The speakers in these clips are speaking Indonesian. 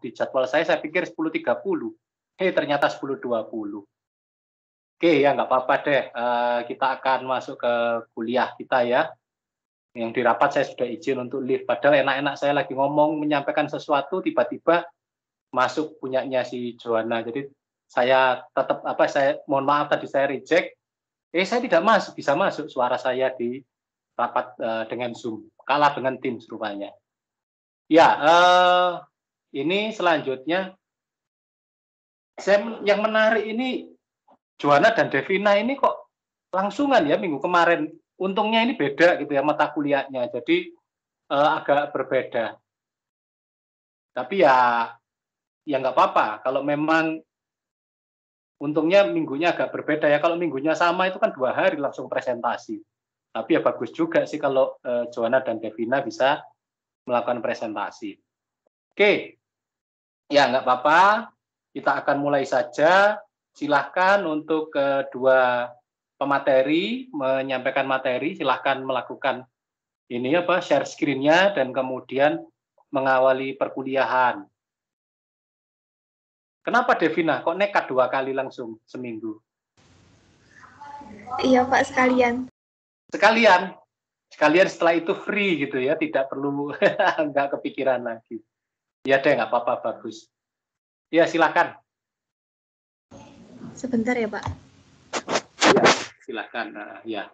di jadwal saya pikir 10.30. Ternyata 10.20. Oke, ya nggak apa-apa deh, kita akan masuk ke kuliah kita ya. Yang di rapat saya sudah izin untuk live, padahal enak-enak saya lagi ngomong, menyampaikan sesuatu, tiba-tiba masuk punyanya si Joanna. Jadi saya tetap, saya mohon maaf tadi saya reject, saya tidak bisa masuk suara saya di rapat dengan Zoom, kalah dengan Teams rupanya. Ya, ini selanjutnya, yang menarik ini, Joanna dan Devina ini kok langsungan ya minggu kemarin. Untungnya ini beda gitu ya mata kuliahnya, jadi agak berbeda. Tapi ya nggak apa-apa. Kalau memang untungnya minggunya agak berbeda ya. Kalau minggunya sama itu kan 2 hari langsung presentasi. Tapi ya bagus juga sih kalau Joanna dan Devina bisa melakukan presentasi. Oke, ya nggak apa-apa. Kita akan mulai saja. Silahkan untuk kedua pemateri menyampaikan materi, silahkan melakukan ini share screen-nya dan kemudian mengawali perkuliahan. Kenapa Devina? Kok nekat 2 kali langsung seminggu? Iya Pak, sekalian. Sekalian setelah itu free gitu ya, tidak perlu nggak kepikiran lagi. Ya deh, nggak apa-apa, bagus. Ya silakan. Sebentar ya Pak. Ya, silakan. Ya.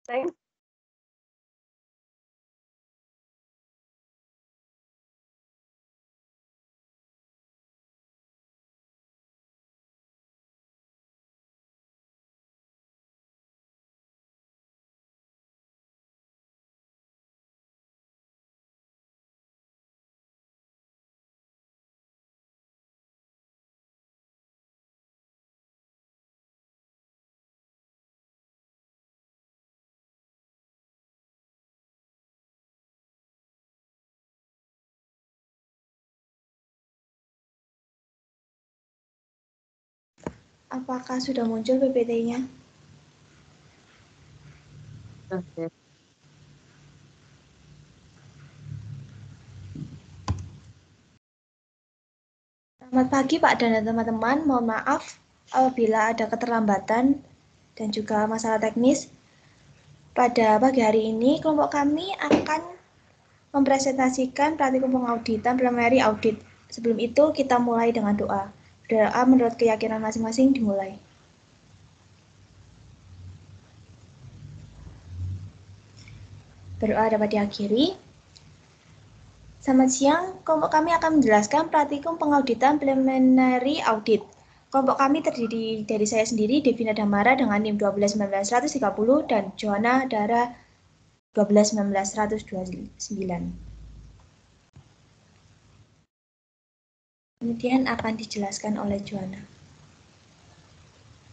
Thanks. Apakah sudah muncul PPT-nya? Oke. Selamat pagi Pak dan teman-teman, mohon maaf apabila ada keterlambatan dan juga masalah teknis. Pada pagi hari ini, kelompok kami akan mempresentasikan praktikum pengauditan preliminary audit. Sebelum itu, kita mulai dengan doa. Doa menurut keyakinan masing-masing dimulai. Berdoa dapat diakhiri. Selamat siang, kelompok kami akan menjelaskan praktikum pengauditan preliminary audit. Kelompok kami terdiri dari saya sendiri, Devina Damara dengan NIM 1219130 dan Joanna Dara 1219129. Kemudian akan dijelaskan oleh Joanna.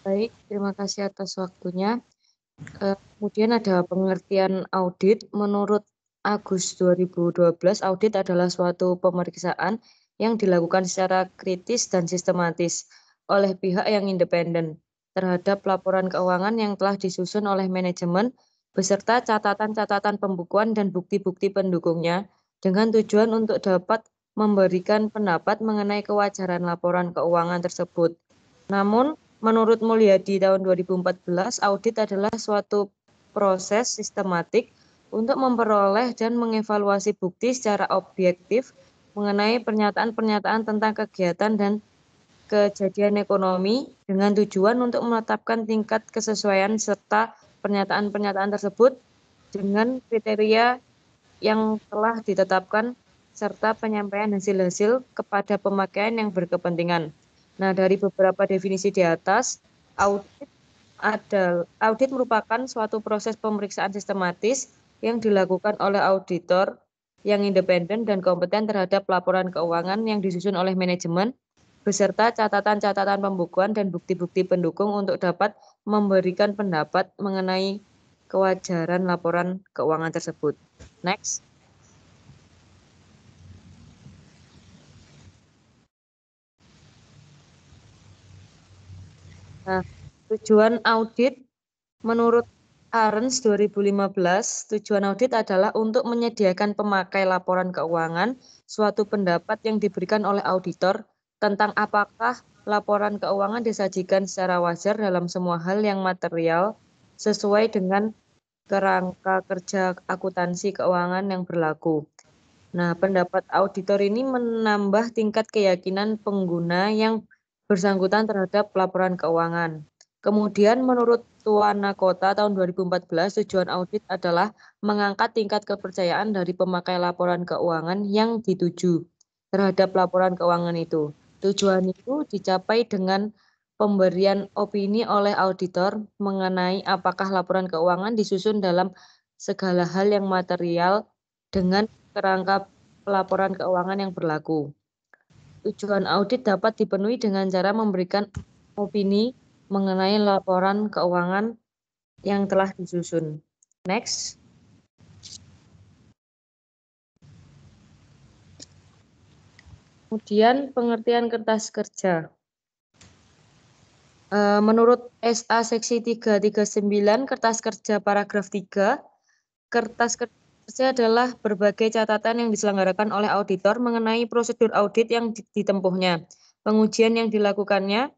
Baik, terima kasih atas waktunya. Kemudian ada pengertian audit. Menurut Agus 2012, audit adalah suatu pemeriksaan yang dilakukan secara kritis dan sistematis oleh pihak yang independen terhadap laporan keuangan yang telah disusun oleh manajemen beserta catatan-catatan pembukuan dan bukti-bukti pendukungnya dengan tujuan untuk dapat memberikan pendapat mengenai kewajaran laporan keuangan tersebut. Namun, menurut Mulyadi tahun 2014, audit adalah suatu proses sistematik untuk memperoleh dan mengevaluasi bukti secara objektif mengenai pernyataan-pernyataan tentang kegiatan dan kejadian ekonomi dengan tujuan untuk menetapkan tingkat kesesuaian serta pernyataan-pernyataan tersebut dengan kriteria yang telah ditetapkan serta penyampaian hasil-hasil kepada pemakaian yang berkepentingan. Nah, dari beberapa definisi di atas, audit merupakan suatu proses pemeriksaan sistematis yang dilakukan oleh auditor yang independen dan kompeten terhadap laporan keuangan yang disusun oleh manajemen beserta catatan-catatan pembukuan dan bukti-bukti pendukung untuk dapat memberikan pendapat mengenai kewajaran laporan keuangan tersebut. Next. Nah, tujuan audit menurut Arens 2015, tujuan audit adalah untuk menyediakan pemakai laporan keuangan suatu pendapat yang diberikan oleh auditor tentang apakah laporan keuangan disajikan secara wajar dalam semua hal yang material sesuai dengan kerangka kerja akuntansi keuangan yang berlaku. Nah, pendapat auditor ini menambah tingkat keyakinan pengguna yang bersangkutan terhadap laporan keuangan. Kemudian menurut Tuana Kota tahun 2014, tujuan audit adalah mengangkat tingkat kepercayaan dari pemakai laporan keuangan yang dituju terhadap laporan keuangan itu. Tujuan itu dicapai dengan pemberian opini oleh auditor mengenai apakah laporan keuangan disusun dalam segala hal yang material dengan kerangka pelaporan keuangan yang berlaku. Tujuan audit dapat dipenuhi dengan cara memberikan opini mengenai laporan keuangan yang telah disusun. Next. Kemudian pengertian kertas kerja. Menurut SA seksi 339 kertas kerja paragraf 3, kertas kerja adalah berbagai catatan yang diselenggarakan oleh auditor mengenai prosedur audit yang ditempuhnya, pengujian yang dilakukannya,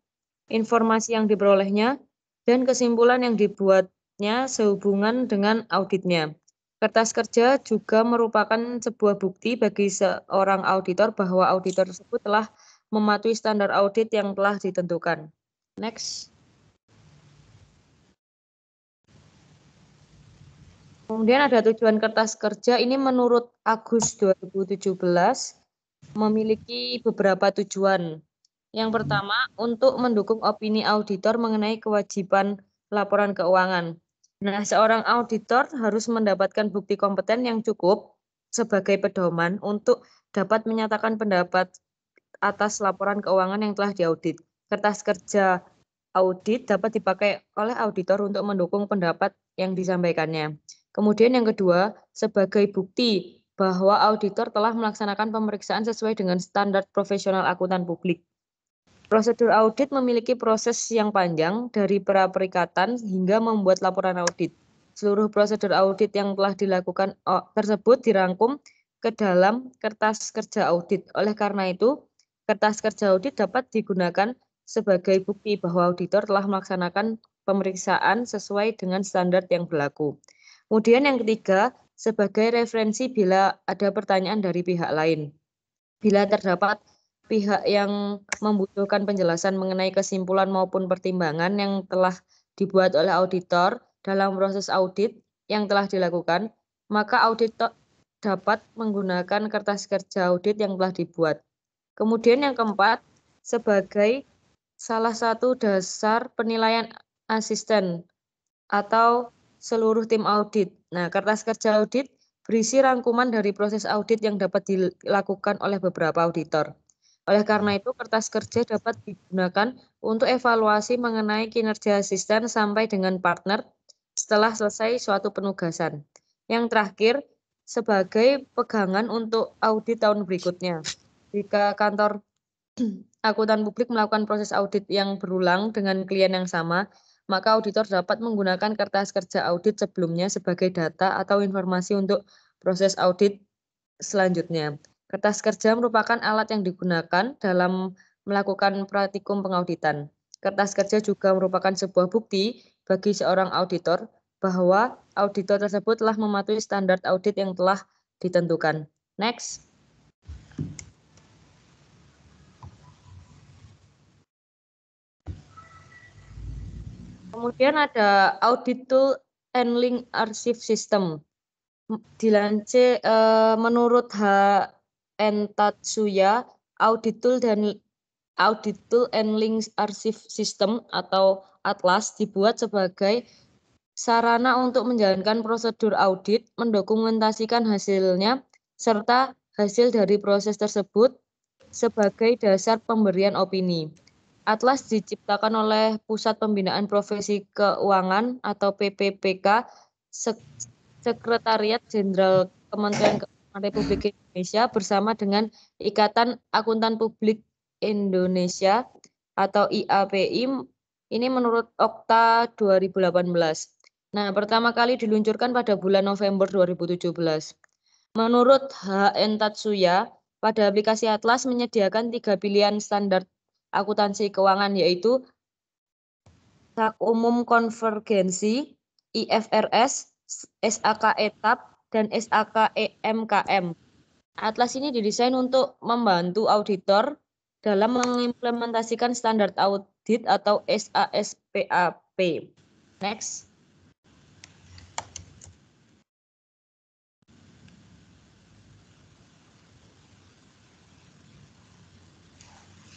informasi yang diperolehnya, dan kesimpulan yang dibuatnya sehubungan dengan auditnya. Kertas kerja juga merupakan sebuah bukti bagi seorang auditor bahwa auditor tersebut telah mematuhi standar audit yang telah ditentukan. Next. Kemudian ada tujuan kertas kerja, ini menurut Agus 2017 memiliki beberapa tujuan. Yang pertama, untuk mendukung opini auditor mengenai kewajiban laporan keuangan. Nah, seorang auditor harus mendapatkan bukti kompeten yang cukup sebagai pedoman untuk dapat menyatakan pendapat atas laporan keuangan yang telah diaudit. Kertas kerja audit dapat dipakai oleh auditor untuk mendukung pendapat yang disampaikannya. Kemudian yang kedua, sebagai bukti bahwa auditor telah melaksanakan pemeriksaan sesuai dengan standar profesional akuntan publik. Prosedur audit memiliki proses yang panjang dari pra-perikatan hingga membuat laporan audit. Seluruh prosedur audit yang telah dilakukan tersebut dirangkum ke dalam kertas kerja audit. Oleh karena itu, kertas kerja audit dapat digunakan sebagai bukti bahwa auditor telah melaksanakan pemeriksaan sesuai dengan standar yang berlaku. Kemudian yang ketiga, sebagai referensi bila ada pertanyaan dari pihak lain. Bila terdapat pihak yang membutuhkan penjelasan mengenai kesimpulan maupun pertimbangan yang telah dibuat oleh auditor dalam proses audit yang telah dilakukan, maka auditor dapat menggunakan kertas kerja audit yang telah dibuat. Kemudian yang keempat, sebagai salah satu dasar penilaian asisten atau seluruh tim audit. Nah, kertas kerja audit berisi rangkuman dari proses audit yang dapat dilakukan oleh beberapa auditor. Oleh karena itu, kertas kerja dapat digunakan untuk evaluasi mengenai kinerja asisten sampai dengan partner setelah selesai suatu penugasan. Yang terakhir, sebagai pegangan untuk audit tahun berikutnya. Jika kantor akuntan publik melakukan proses audit yang berulang dengan klien yang sama, maka auditor dapat menggunakan kertas kerja audit sebelumnya sebagai data atau informasi untuk proses audit selanjutnya. Kertas kerja merupakan alat yang digunakan dalam melakukan praktikum pengauditan. Kertas kerja juga merupakan sebuah bukti bagi seorang auditor bahwa auditor tersebut telah mematuhi standar audit yang telah ditentukan. Next. Kemudian ada Audit Tool and Link Archive System. Dilansir menurut H. N. Tatsuya, Audit Tool and Link Archive System atau Atlas dibuat sebagai sarana untuk menjalankan prosedur audit, mendokumentasikan hasilnya, serta hasil dari proses tersebut sebagai dasar pemberian opini. Atlas diciptakan oleh Pusat Pembinaan Profesi Keuangan atau PPPK, Sekretariat Jenderal Kementerian Keuangan Republik Indonesia bersama dengan Ikatan Akuntan Publik Indonesia atau IAPI Ini menurut Okta 2018. Nah, pertama kali diluncurkan pada bulan November 2017. Menurut HN Tatsuya, pada aplikasi Atlas menyediakan 3 pilihan standar akuntansi keuangan, yaitu SAK Umum Konvergensi, IFRS, SAK Etap, dan SAK EMKM. Atlas ini didesain untuk membantu auditor dalam mengimplementasikan standar audit atau SASPAP. Next.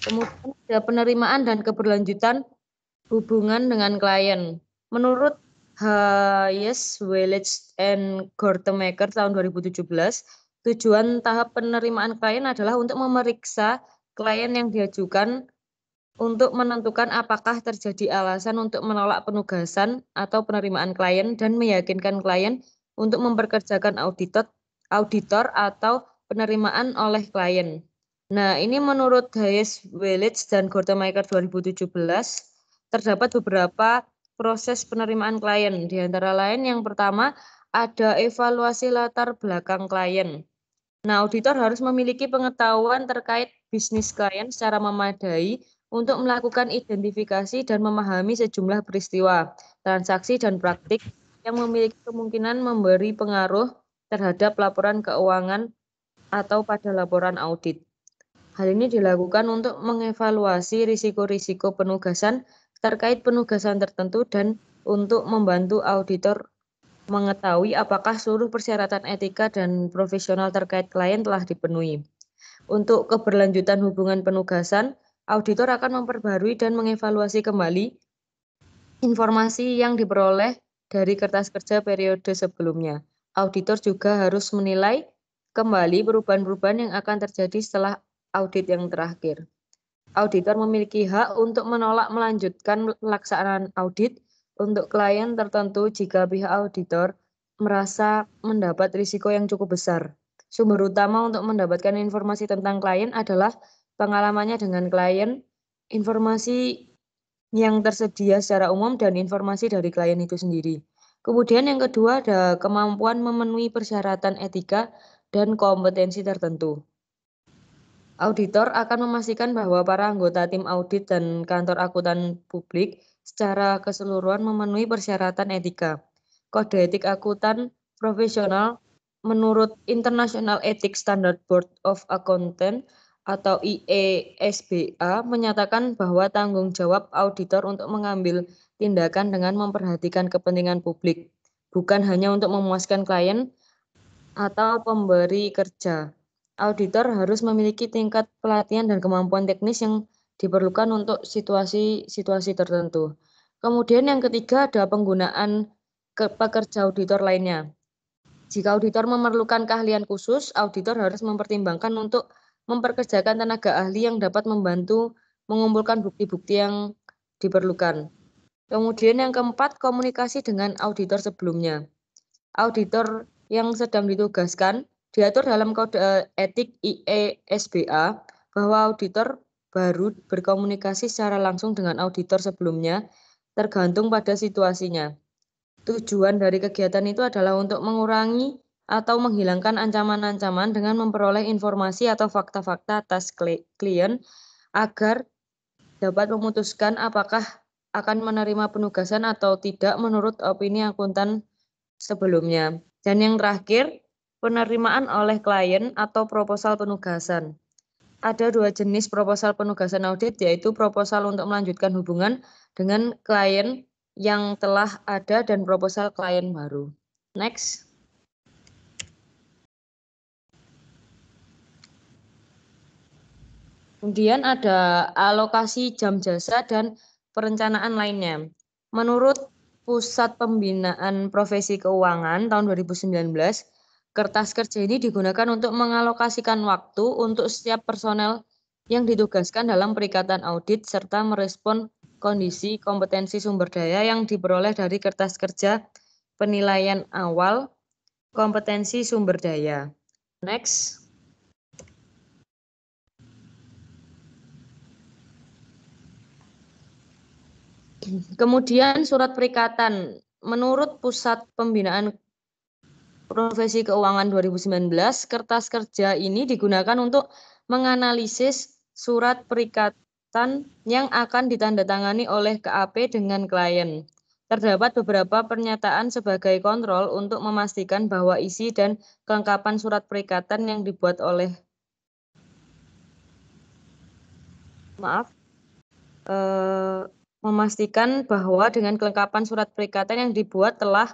Kemudian ada penerimaan dan keberlanjutan hubungan dengan klien. Menurut Hayes, Welch, and Gortemaker tahun 2017, tujuan tahap penerimaan klien adalah untuk memeriksa klien yang diajukan untuk menentukan apakah terjadi alasan untuk menolak penugasan atau penerimaan klien dan meyakinkan klien untuk memperkerjakan auditor atau penerimaan oleh klien. Nah, ini menurut Hayes, Welch, dan Gortemaker 2017, terdapat beberapa proses penerimaan klien. Di antara lain yang pertama, ada evaluasi latar belakang klien. Nah, auditor harus memiliki pengetahuan terkait bisnis klien secara memadai untuk melakukan identifikasi dan memahami sejumlah peristiwa, transaksi, dan praktik yang memiliki kemungkinan memberi pengaruh terhadap laporan keuangan atau pada laporan audit. Hal ini dilakukan untuk mengevaluasi risiko-risiko penugasan terkait penugasan tertentu dan untuk membantu auditor mengetahui apakah seluruh persyaratan etika dan profesional terkait klien telah dipenuhi. Untuk keberlanjutan hubungan penugasan, auditor akan memperbarui dan mengevaluasi kembali informasi yang diperoleh dari kertas kerja periode sebelumnya. Auditor juga harus menilai kembali perubahan-perubahan yang akan terjadi setelah audit yang terakhir. Auditor memiliki hak untuk menolak melanjutkan pelaksanaan audit untuk klien tertentu jika pihak auditor merasa mendapat risiko yang cukup besar. Sumber utama untuk mendapatkan informasi tentang klien adalah pengalamannya dengan klien, informasi yang tersedia secara umum, dan informasi dari klien itu sendiri. Kemudian yang kedua ada kemampuan memenuhi persyaratan etika dan kompetensi tertentu. Auditor akan memastikan bahwa para anggota tim audit dan kantor akuntan publik secara keseluruhan memenuhi persyaratan etika. Kode etik akuntan profesional menurut International Ethics Standard Board of Accountants atau IESBA menyatakan bahwa tanggung jawab auditor untuk mengambil tindakan dengan memperhatikan kepentingan publik, bukan hanya untuk memuaskan klien atau pemberi kerja. Auditor harus memiliki tingkat pelatihan dan kemampuan teknis yang diperlukan untuk situasi-situasi tertentu. Kemudian yang ketiga ada penggunaan pekerja auditor lainnya. Jika auditor memerlukan keahlian khusus, auditor harus mempertimbangkan untuk memperkerjakan tenaga ahli yang dapat membantu mengumpulkan bukti-bukti yang diperlukan. Kemudian yang keempat, komunikasi dengan auditor sebelumnya. Auditor yang sedang ditugaskan diatur dalam kode etik IESBA bahwa auditor baru berkomunikasi secara langsung dengan auditor sebelumnya tergantung pada situasinya. Tujuan dari kegiatan itu adalah untuk mengurangi atau menghilangkan ancaman-ancaman dengan memperoleh informasi atau fakta-fakta atas klien agar dapat memutuskan apakah akan menerima penugasan atau tidak menurut opini akuntan sebelumnya. Dan yang terakhir, penerimaan oleh klien atau proposal penugasan. Ada dua jenis proposal penugasan audit, yaitu proposal untuk melanjutkan hubungan dengan klien yang telah ada dan proposal klien baru. Next. Kemudian ada alokasi jam jasa dan perencanaan lainnya. Menurut Pusat Pembinaan Profesi Keuangan tahun 2019, kertas kerja ini digunakan untuk mengalokasikan waktu untuk setiap personel yang ditugaskan dalam perikatan audit serta merespon kondisi kompetensi sumber daya yang diperoleh dari kertas kerja penilaian awal kompetensi sumber daya. Next. Kemudian surat perikatan. Menurut Pusat Pembinaan Profesi Keuangan 2019, kertas kerja ini digunakan untuk menganalisis surat perikatan yang akan ditandatangani oleh KAP dengan klien. Terdapat beberapa pernyataan sebagai kontrol untuk memastikan bahwa isi dan kelengkapan surat perikatan yang dibuat oleh memastikan bahwa dengan kelengkapan surat perikatan yang dibuat telah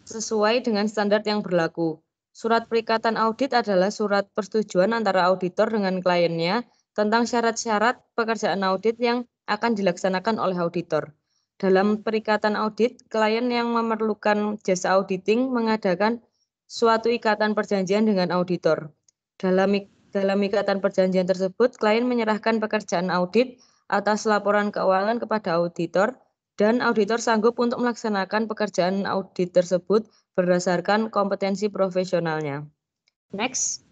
sesuai dengan standar yang berlaku. Surat perikatan audit adalah surat persetujuan antara auditor dengan kliennya tentang syarat-syarat pekerjaan audit yang akan dilaksanakan oleh auditor. Dalam perikatan audit, klien yang memerlukan jasa auditing mengadakan suatu ikatan perjanjian dengan auditor. Dalam ikatan perjanjian tersebut, klien menyerahkan pekerjaan audit atas laporan keuangan kepada auditor, dan auditor sanggup untuk melaksanakan pekerjaan audit tersebut berdasarkan kompetensi profesionalnya. Next.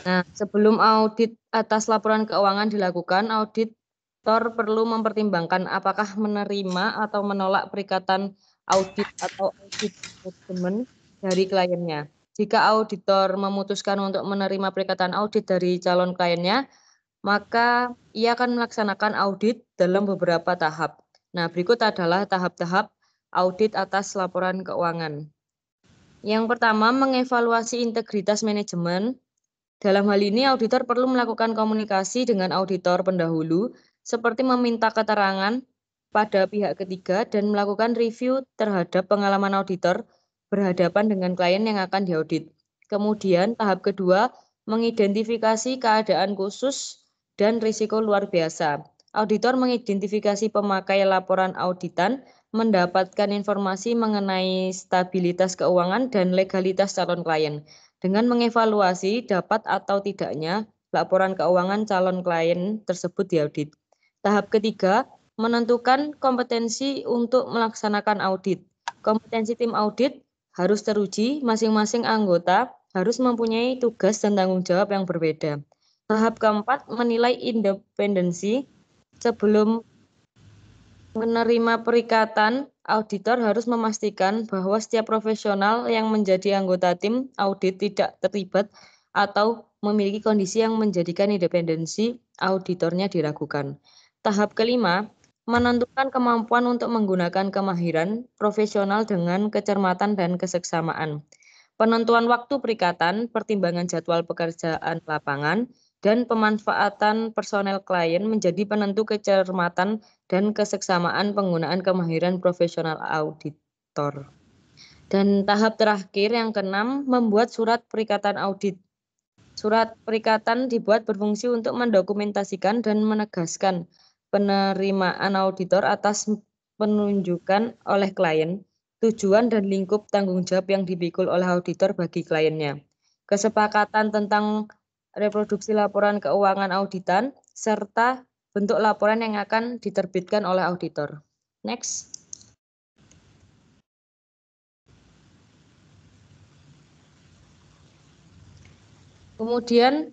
Nah, sebelum audit atas laporan keuangan dilakukan, auditor perlu mempertimbangkan apakah menerima atau menolak perikatan audit atau audit manajemen dari kliennya. Jika auditor memutuskan untuk menerima perikatan audit dari calon kliennya, maka ia akan melaksanakan audit dalam beberapa tahap. Nah, berikut adalah tahap-tahap audit atas laporan keuangan. Yang pertama, mengevaluasi integritas manajemen. Dalam hal ini, auditor perlu melakukan komunikasi dengan auditor pendahulu, seperti meminta keterangan pada pihak ketiga dan melakukan review terhadap pengalaman auditor berhadapan dengan klien yang akan diaudit. Kemudian, tahap kedua, mengidentifikasi keadaan khusus dan risiko luar biasa. Auditor mengidentifikasi pemakai laporan auditan, mendapatkan informasi mengenai stabilitas keuangan dan legalitas calon klien. Dengan mengevaluasi dapat atau tidaknya laporan keuangan calon klien tersebut diaudit. Tahap ketiga, menentukan kompetensi untuk melaksanakan audit. Kompetensi tim audit harus teruji, masing-masing anggota harus mempunyai tugas dan tanggung jawab yang berbeda. Tahap keempat, menilai independensi. Sebelum menerima perikatan, auditor harus memastikan bahwa setiap profesional yang menjadi anggota tim audit tidak terlibat atau memiliki kondisi yang menjadikan independensi auditornya diragukan. Tahap kelima, menentukan kemampuan untuk menggunakan kemahiran profesional dengan kecermatan dan keseksamaan. Penentuan waktu perikatan, pertimbangan jadwal pekerjaan lapangan, dan pemanfaatan personel klien menjadi penentu kecermatan dan keseksamaan penggunaan kemahiran profesional auditor. Dan tahap terakhir yang keenam, membuat surat perikatan audit. Surat perikatan dibuat berfungsi untuk mendokumentasikan dan menegaskan penerimaan auditor atas penunjukan oleh klien, tujuan dan lingkup tanggung jawab yang dipikul oleh auditor bagi kliennya, kesepakatan tentang reproduksi laporan keuangan auditan, serta bentuk laporan yang akan diterbitkan oleh auditor. Next. Kemudian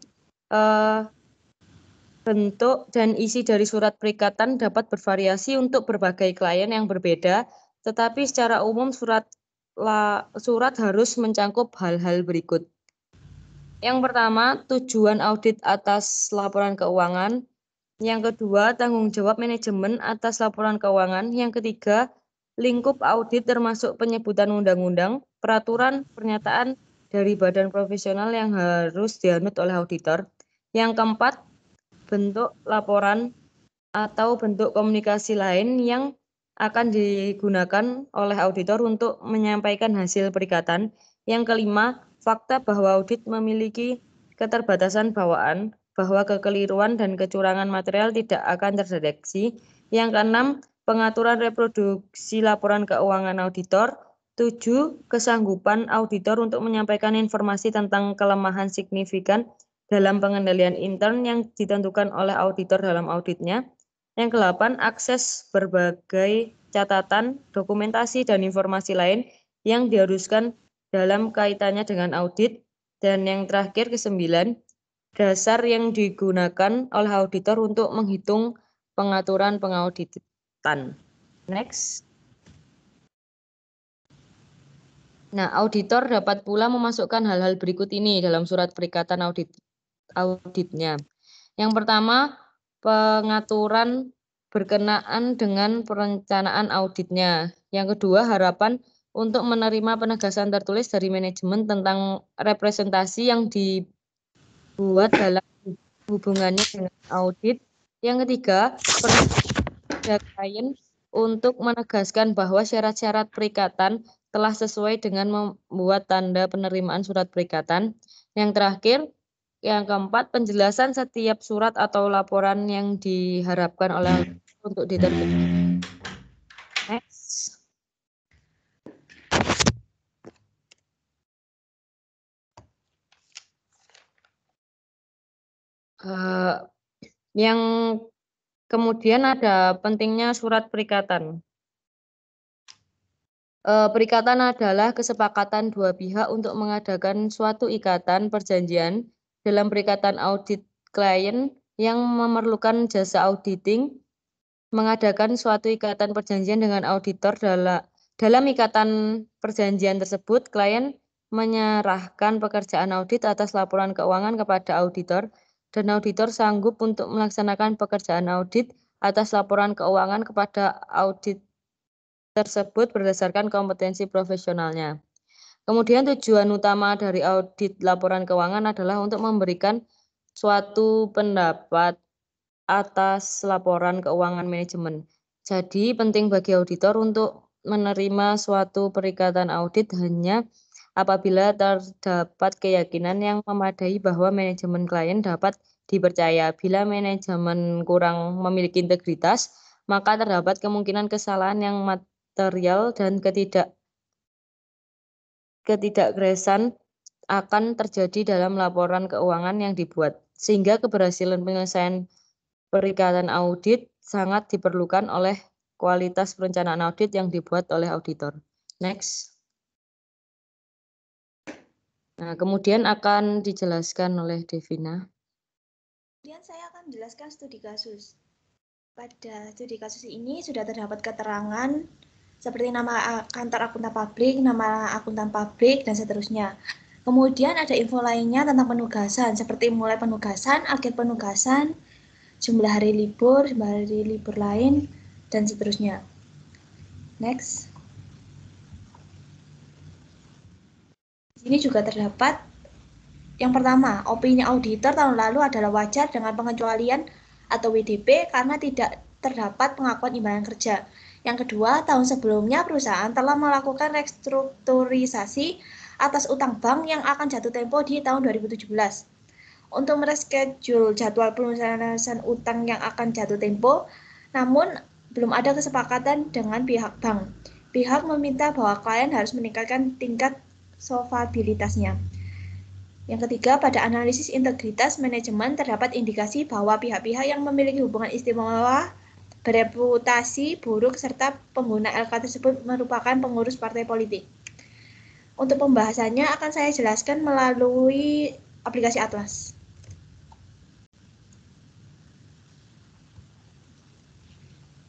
bentuk dan isi dari surat perikatan dapat bervariasi untuk berbagai klien yang berbeda, tetapi secara umum surat harus mencakup hal-hal berikut. Yang pertama, tujuan audit atas laporan keuangan. Yang kedua, tanggung jawab manajemen atas laporan keuangan. Yang ketiga, lingkup audit termasuk penyebutan undang-undang, peraturan, pernyataan dari badan profesional yang harus dianut oleh auditor. Yang keempat, bentuk laporan atau bentuk komunikasi lain yang akan digunakan oleh auditor untuk menyampaikan hasil perikatan. Yang kelima, fakta bahwa audit memiliki keterbatasan bawaan, bahwa kekeliruan dan kecurangan material tidak akan terdeteksi. Yang keenam, pengaturan reproduksi laporan keuangan auditor. 7, kesanggupan auditor untuk menyampaikan informasi tentang kelemahan signifikan dalam pengendalian intern yang ditentukan oleh auditor dalam auditnya. Yang ke-8, akses berbagai catatan, dokumentasi, dan informasi lain yang diharuskan dalam kaitannya dengan audit. Dan yang terakhir, ke-9, dasar yang digunakan oleh auditor untuk menghitung pengaturan pengauditan. Next. Nah, auditor dapat pula memasukkan hal-hal berikut ini dalam surat perikatan auditnya. Yang pertama, pengaturan berkenaan dengan perencanaan auditnya. Yang kedua, harapan untuk menerima penegasan tertulis dari manajemen tentang representasi yang dibuat dalam hubungannya dengan audit. Yang ketiga, klien untuk menegaskan bahwa syarat-syarat perikatan telah sesuai dengan membuat tanda penerimaan surat perikatan. Yang terakhir, yang keempat, penjelasan setiap surat atau laporan yang diharapkan oleh untuk diterbitkan. Next. Yang kemudian ada pentingnya surat perikatan. Perikatan adalah kesepakatan dua pihak untuk mengadakan suatu ikatan perjanjian dalam perikatan audit klien yang memerlukan jasa auditing, mengadakan suatu ikatan perjanjian dengan auditor. Dalam ikatan perjanjian tersebut, klien menyerahkan pekerjaan audit atas laporan keuangan kepada auditor, dan auditor sanggup untuk melaksanakan pekerjaan audit atas laporan keuangan kepada audit tersebut berdasarkan kompetensi profesionalnya. Kemudian tujuan utama dari audit laporan keuangan adalah untuk memberikan suatu pendapat atas laporan keuangan manajemen. Jadi penting bagi auditor untuk menerima suatu perikatan audit hanya apabila terdapat keyakinan yang memadai bahwa manajemen klien dapat dipercaya. Bila manajemen kurang memiliki integritas, maka terdapat kemungkinan kesalahan yang material dan ketidakberesan akan terjadi dalam laporan keuangan yang dibuat, sehingga keberhasilan penyelesaian perikatan audit sangat diperlukan oleh kualitas perencanaan audit yang dibuat oleh auditor. Next. Nah, kemudian akan dijelaskan oleh Devina. Kemudian saya akan menjelaskan studi kasus. Pada studi kasus ini sudah terdapat keterangan seperti nama kantor akuntan publik, dan seterusnya. Kemudian ada info lainnya tentang penugasan, seperti mulai penugasan, akhir penugasan, jumlah hari libur lain, dan seterusnya. Next. Di sini juga terdapat yang pertama, opini auditor tahun lalu adalah wajar dengan pengecualian atau WDP karena tidak terdapat pengakuan imbalan kerja. Yang kedua, tahun sebelumnya perusahaan telah melakukan restrukturisasi atas utang bank yang akan jatuh tempo di tahun 2017. Untuk mereschedule jadwal pelunasan utang yang akan jatuh tempo, namun belum ada kesepakatan dengan pihak bank. Pihak meminta bahwa klien harus meningkatkan tingkat solvabilitasnya. Yang ketiga, pada analisis integritas manajemen terdapat indikasi bahwa pihak-pihak yang memiliki hubungan istimewa, bereputasi buruk, serta pengguna LK tersebut merupakan pengurus partai politik. Untuk pembahasannya akan saya jelaskan melalui aplikasi Atlas.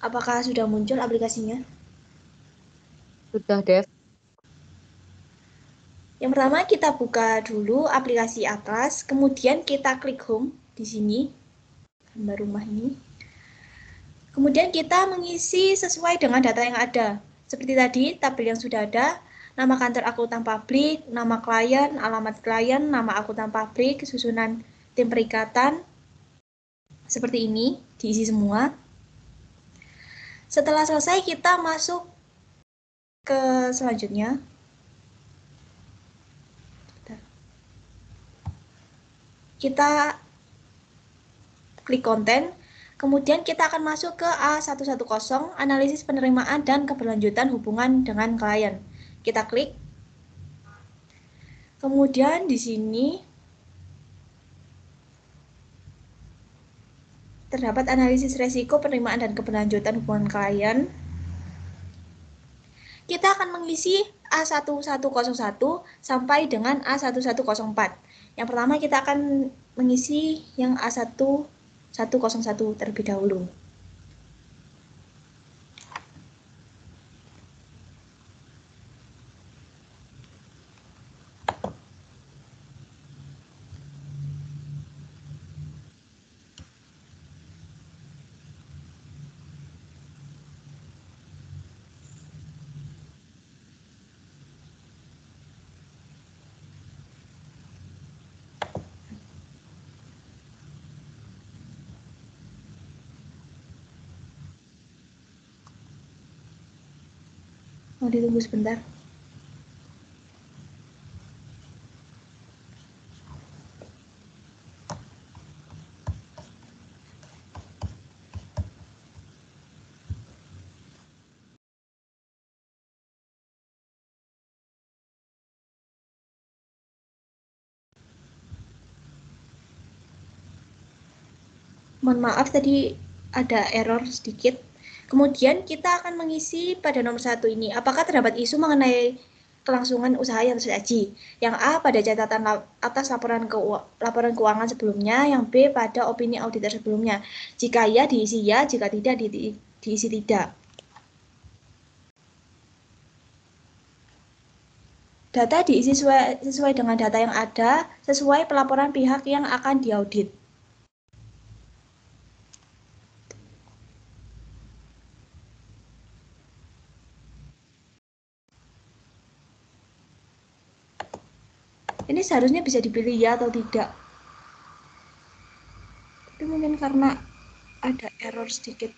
Apakah sudah muncul aplikasinya? Sudah, Dev. Yang pertama, kita buka dulu aplikasi Atlas, kemudian kita klik home di sini, gambar rumah ini. Kemudian kita mengisi sesuai dengan data yang ada. Seperti tadi, tabel yang sudah ada, nama kantor akuntan publik, nama klien, alamat klien, nama akuntan publik, susunan tim perikatan. Seperti ini, diisi semua. Setelah selesai, kita masuk ke selanjutnya. Kita klik konten. Kemudian kita akan masuk ke A110, analisis penerimaan dan keberlanjutan hubungan dengan klien. Kita klik. Kemudian di sini terdapat analisis resiko penerimaan dan keberlanjutan hubungan klien. Kita akan mengisi A1101 sampai dengan A1104. Yang pertama kita akan mengisi yang A1101 terlebih dahulu. Mau ditunggu sebentar. Mohon maaf tadi ada error sedikit. Kemudian kita akan mengisi pada nomor 1 ini, apakah terdapat isu mengenai kelangsungan usaha yang tersaji. Yang A pada catatan atas laporan keuangan sebelumnya, yang B pada opini auditor sebelumnya. Jika ya diisi ya, jika tidak diisi tidak. Data diisi sesuai dengan data yang ada, sesuai pelaporan pihak yang akan diaudit. Ini seharusnya bisa dipilih ya atau tidak. Tapi mungkin karena ada error sedikit.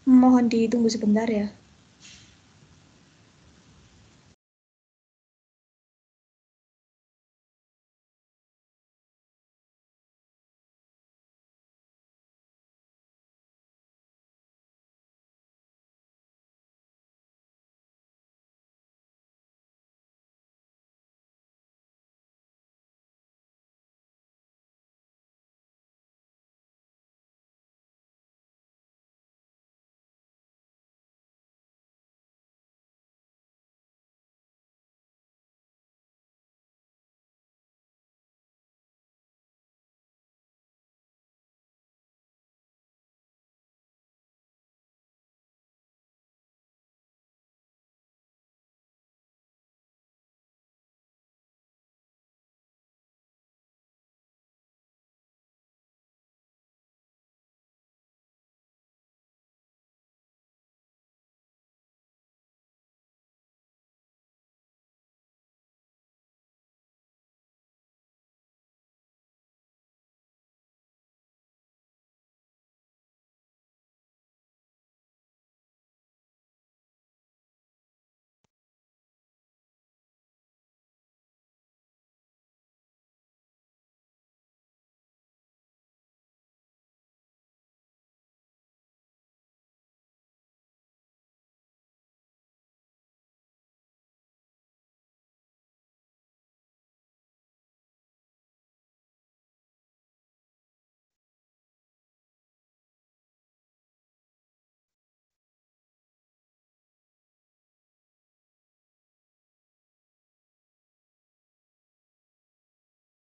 Mohon ditunggu sebentar ya.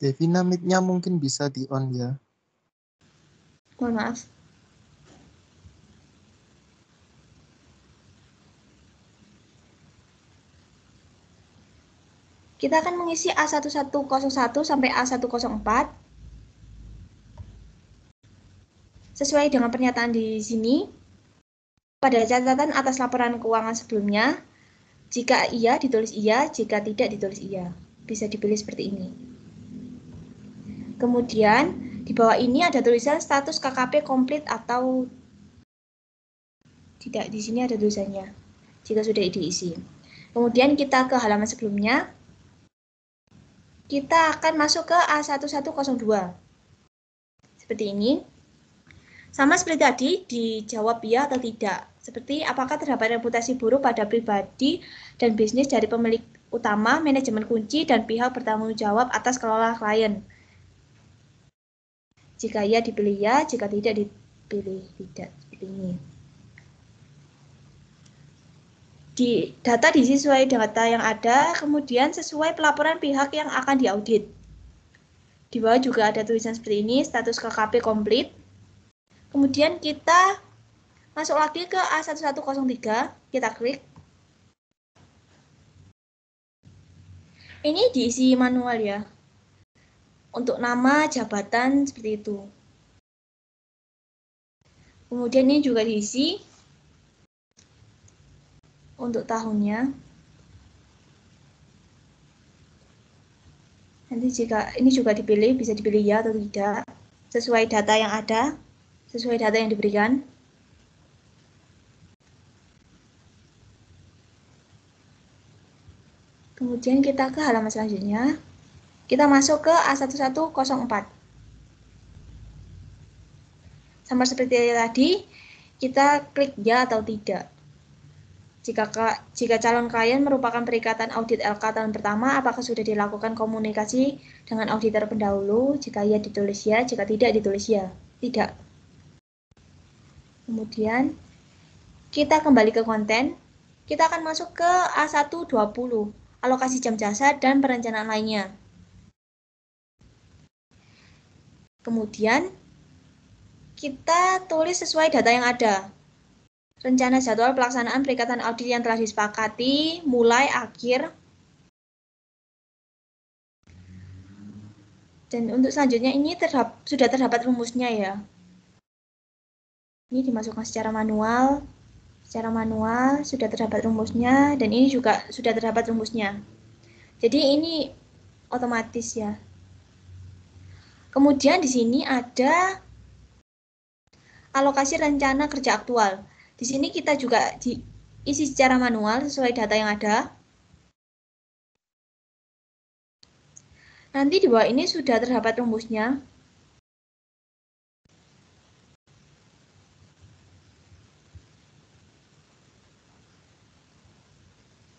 Devina mic-nya mungkin bisa di-on ya. Mohon maaf. Kita akan mengisi A1101 sampai A104 sesuai dengan pernyataan di sini. Pada catatan atas laporan keuangan sebelumnya, jika iya ditulis iya, jika tidak ditulis iya. Bisa dipilih seperti ini. Kemudian di bawah ini ada tulisan status KKP komplit atau tidak. Di sini ada tulisannya jika sudah diisi. Kemudian kita ke halaman sebelumnya. Kita akan masuk ke A1102. Seperti ini. Sama seperti tadi, dijawab ya atau tidak. Seperti apakah terdapat reputasi buruk pada pribadi dan bisnis dari pemilik utama, manajemen kunci, dan pihak bertanggung jawab atas kelola klien. Jika ya dipilih ya, jika tidak dipilih tidak. Seperti ini. Data diisi sesuai data yang ada, kemudian sesuai pelaporan pihak yang akan diaudit. Di bawah juga ada tulisan seperti ini, status KKP komplit. Kemudian kita masuk lagi ke A1103, kita klik. Ini diisi manual ya. Untuk nama, jabatan, seperti itu. Kemudian ini juga diisi untuk tahunnya. Nanti jika ini juga dipilih, bisa dipilih ya atau tidak. Sesuai data yang ada, sesuai data yang diberikan. Kemudian kita ke halaman selanjutnya. Kita masuk ke A1104. Sama seperti tadi, kita klik ya atau tidak. Jika calon klien merupakan perikatan audit LK tahun pertama, apakah sudah dilakukan komunikasi dengan auditor pendahulu? Jika ya ditulis ya, jika tidak ditulis ya. Tidak. Kemudian kita kembali ke konten. Kita akan masuk ke A120, alokasi jam jasa dan perencanaan lainnya. Kemudian kita tulis sesuai data yang ada. Rencana jadwal pelaksanaan perikatan audit yang telah disepakati, mulai akhir. Dan untuk selanjutnya ini sudah terdapat rumusnya ya. Ini dimasukkan secara manual. Secara manual sudah terdapat rumusnya, dan ini juga sudah terdapat rumusnya. Jadi ini otomatis ya. Kemudian di sini ada alokasi rencana kerja aktual. Di sini kita juga diisi secara manual sesuai data yang ada. Nanti di bawah ini sudah terdapat rumusnya.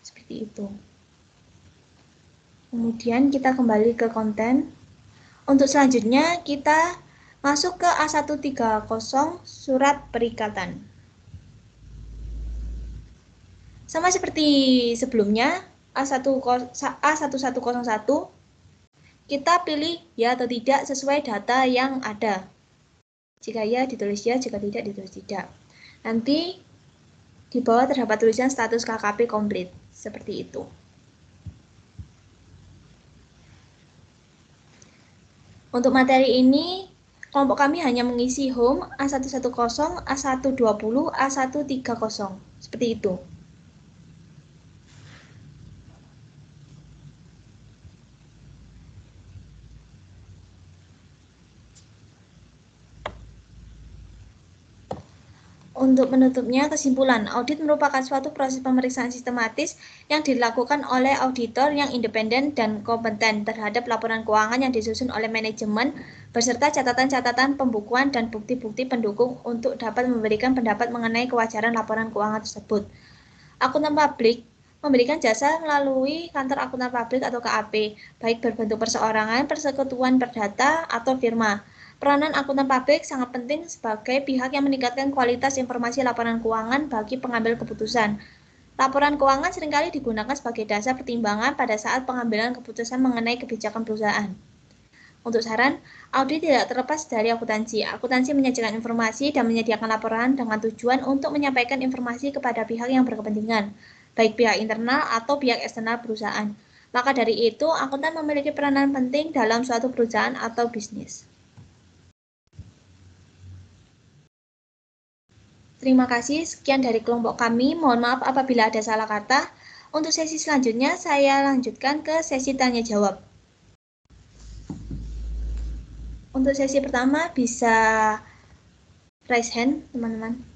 Seperti itu. Kemudian kita kembali ke konten. Untuk selanjutnya kita masuk ke A130 surat perikatan. Sama seperti sebelumnya, A1101, kita pilih ya atau tidak sesuai data yang ada. Jika ya, ditulis ya, jika tidak, ditulis tidak. Nanti di bawah terdapat tulisan status KKP komplit, seperti itu. Untuk materi ini, kelompok kami hanya mengisi home, A110, A120, A130, seperti itu. Untuk penutupnya, kesimpulan, audit merupakan suatu proses pemeriksaan sistematis yang dilakukan oleh auditor yang independen dan kompeten terhadap laporan keuangan yang disusun oleh manajemen beserta catatan-catatan pembukuan dan bukti-bukti pendukung untuk dapat memberikan pendapat mengenai kewajaran laporan keuangan tersebut. Akuntan publik memberikan jasa melalui kantor akuntan publik atau KAP, baik berbentuk perseorangan, persekutuan perdata, atau firma. Peranan akuntan publik sangat penting sebagai pihak yang meningkatkan kualitas informasi laporan keuangan bagi pengambil keputusan. Laporan keuangan seringkali digunakan sebagai dasar pertimbangan pada saat pengambilan keputusan mengenai kebijakan perusahaan. Untuk saran, audit tidak terlepas dari akuntansi. Akuntansi menyajikan informasi dan menyediakan laporan dengan tujuan untuk menyampaikan informasi kepada pihak yang berkepentingan, baik pihak internal atau pihak eksternal perusahaan. Maka dari itu, akuntan memiliki peranan penting dalam suatu perusahaan atau bisnis. Terima kasih, sekian dari kelompok kami. Mohon maaf apabila ada salah kata. Untuk sesi selanjutnya, saya lanjutkan ke sesi tanya-jawab. Untuk sesi pertama, bisa raise hand, teman-teman.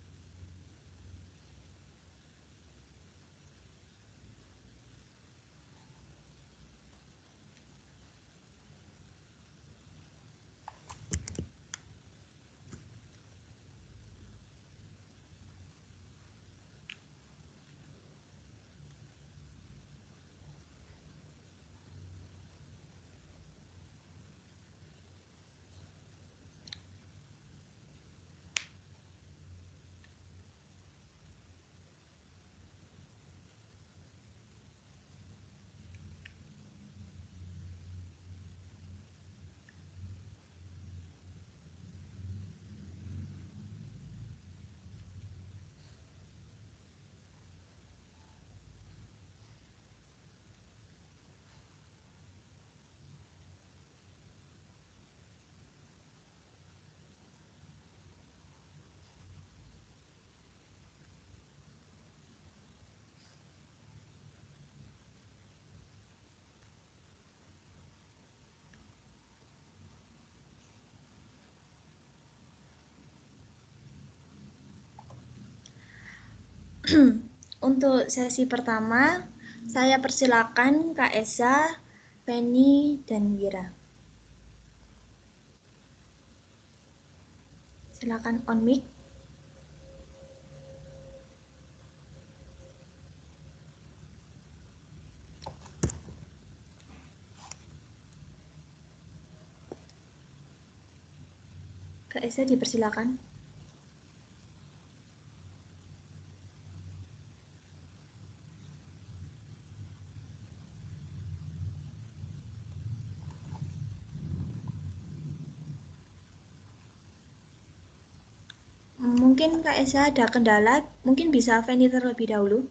Untuk sesi pertama, saya persilakan Kak Esa, Penny, dan Wira. Silakan on mic. Kak Esa dipersilakan. Mungkin Kak Esa ada kendala, mungkin bisa Penny terlebih dahulu.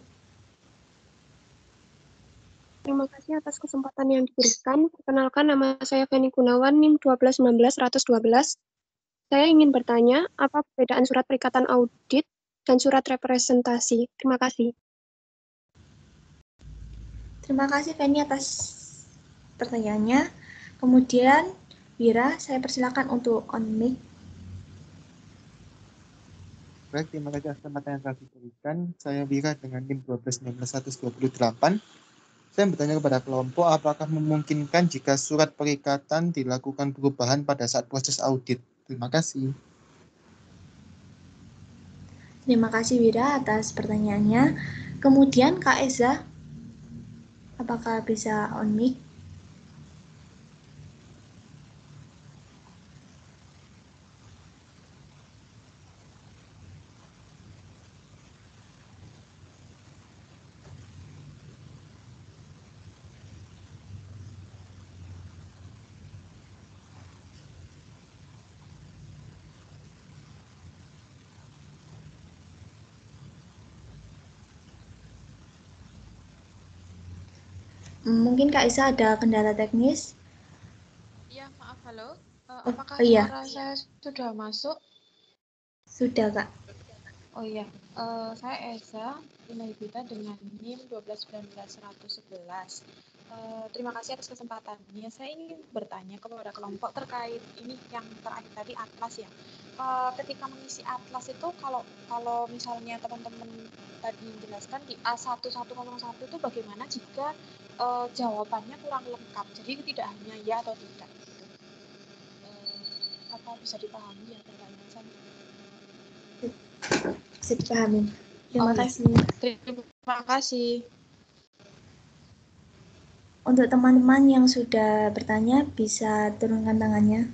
Terima kasih atas kesempatan yang diberikan. Perkenalkan, nama saya Feni Gunawan, NIM 1219-112. Saya ingin bertanya, apa perbedaan surat perikatan audit dan surat representasi? Terima kasih. Terima kasih Penny atas pertanyaannya. Kemudian Wira, saya persilakan untuk on mic. Baik, terima kasih atas kesempatan yang telah diberikan. Saya Wira dengan NIM 1219-128. Saya bertanya kepada kelompok, apakah memungkinkan jika surat perikatan dilakukan perubahan pada saat proses audit? Terima kasih. Terima kasih Wira atas pertanyaannya. Kemudian Kak Eza, apakah bisa on mic? Mungkin Kak Isa ada kendala teknis. Iya, maaf, halo. Oh, Apakah iya. suara saya sudah masuk? Sudah Kak. Oh iya, saya Eza Inaibita dengan NIM 1219-111. Terima kasih atas kesempatannya. Saya ingin bertanya kepada kelompok terkait ini yang terakhir tadi atlas ya. Ketika mengisi atlas itu kalau misalnya teman-teman tadi menjelaskan di A1101 itu bagaimana jika jawabannya kurang lengkap. Jadi tidak hanya ya atau tidak. Gitu. Apa bisa dipahami ya pertanyaan saya? Bisa dipahami. Terima kasih. Terima kasih. Untuk teman-teman yang sudah bertanya, bisa turunkan tangannya.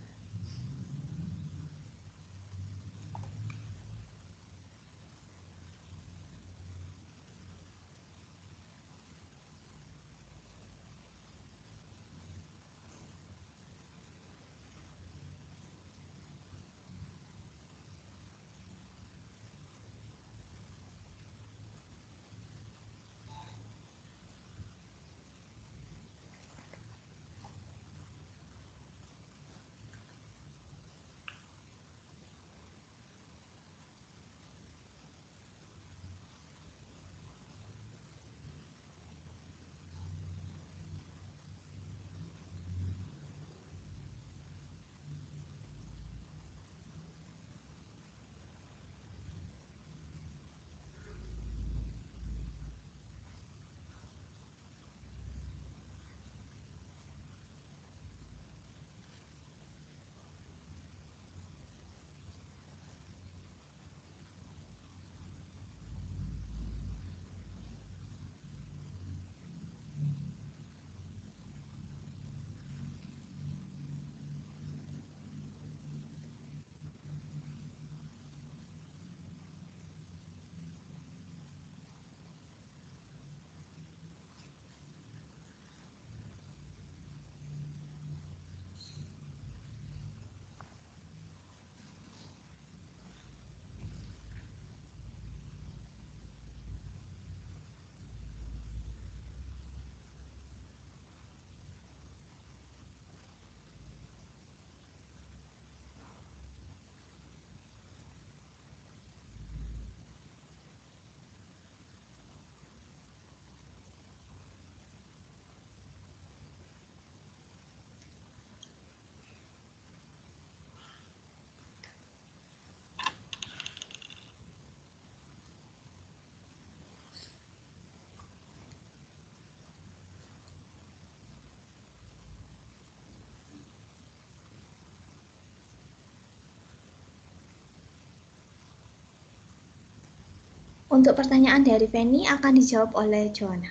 Untuk pertanyaan dari Feni akan dijawab oleh Joanna.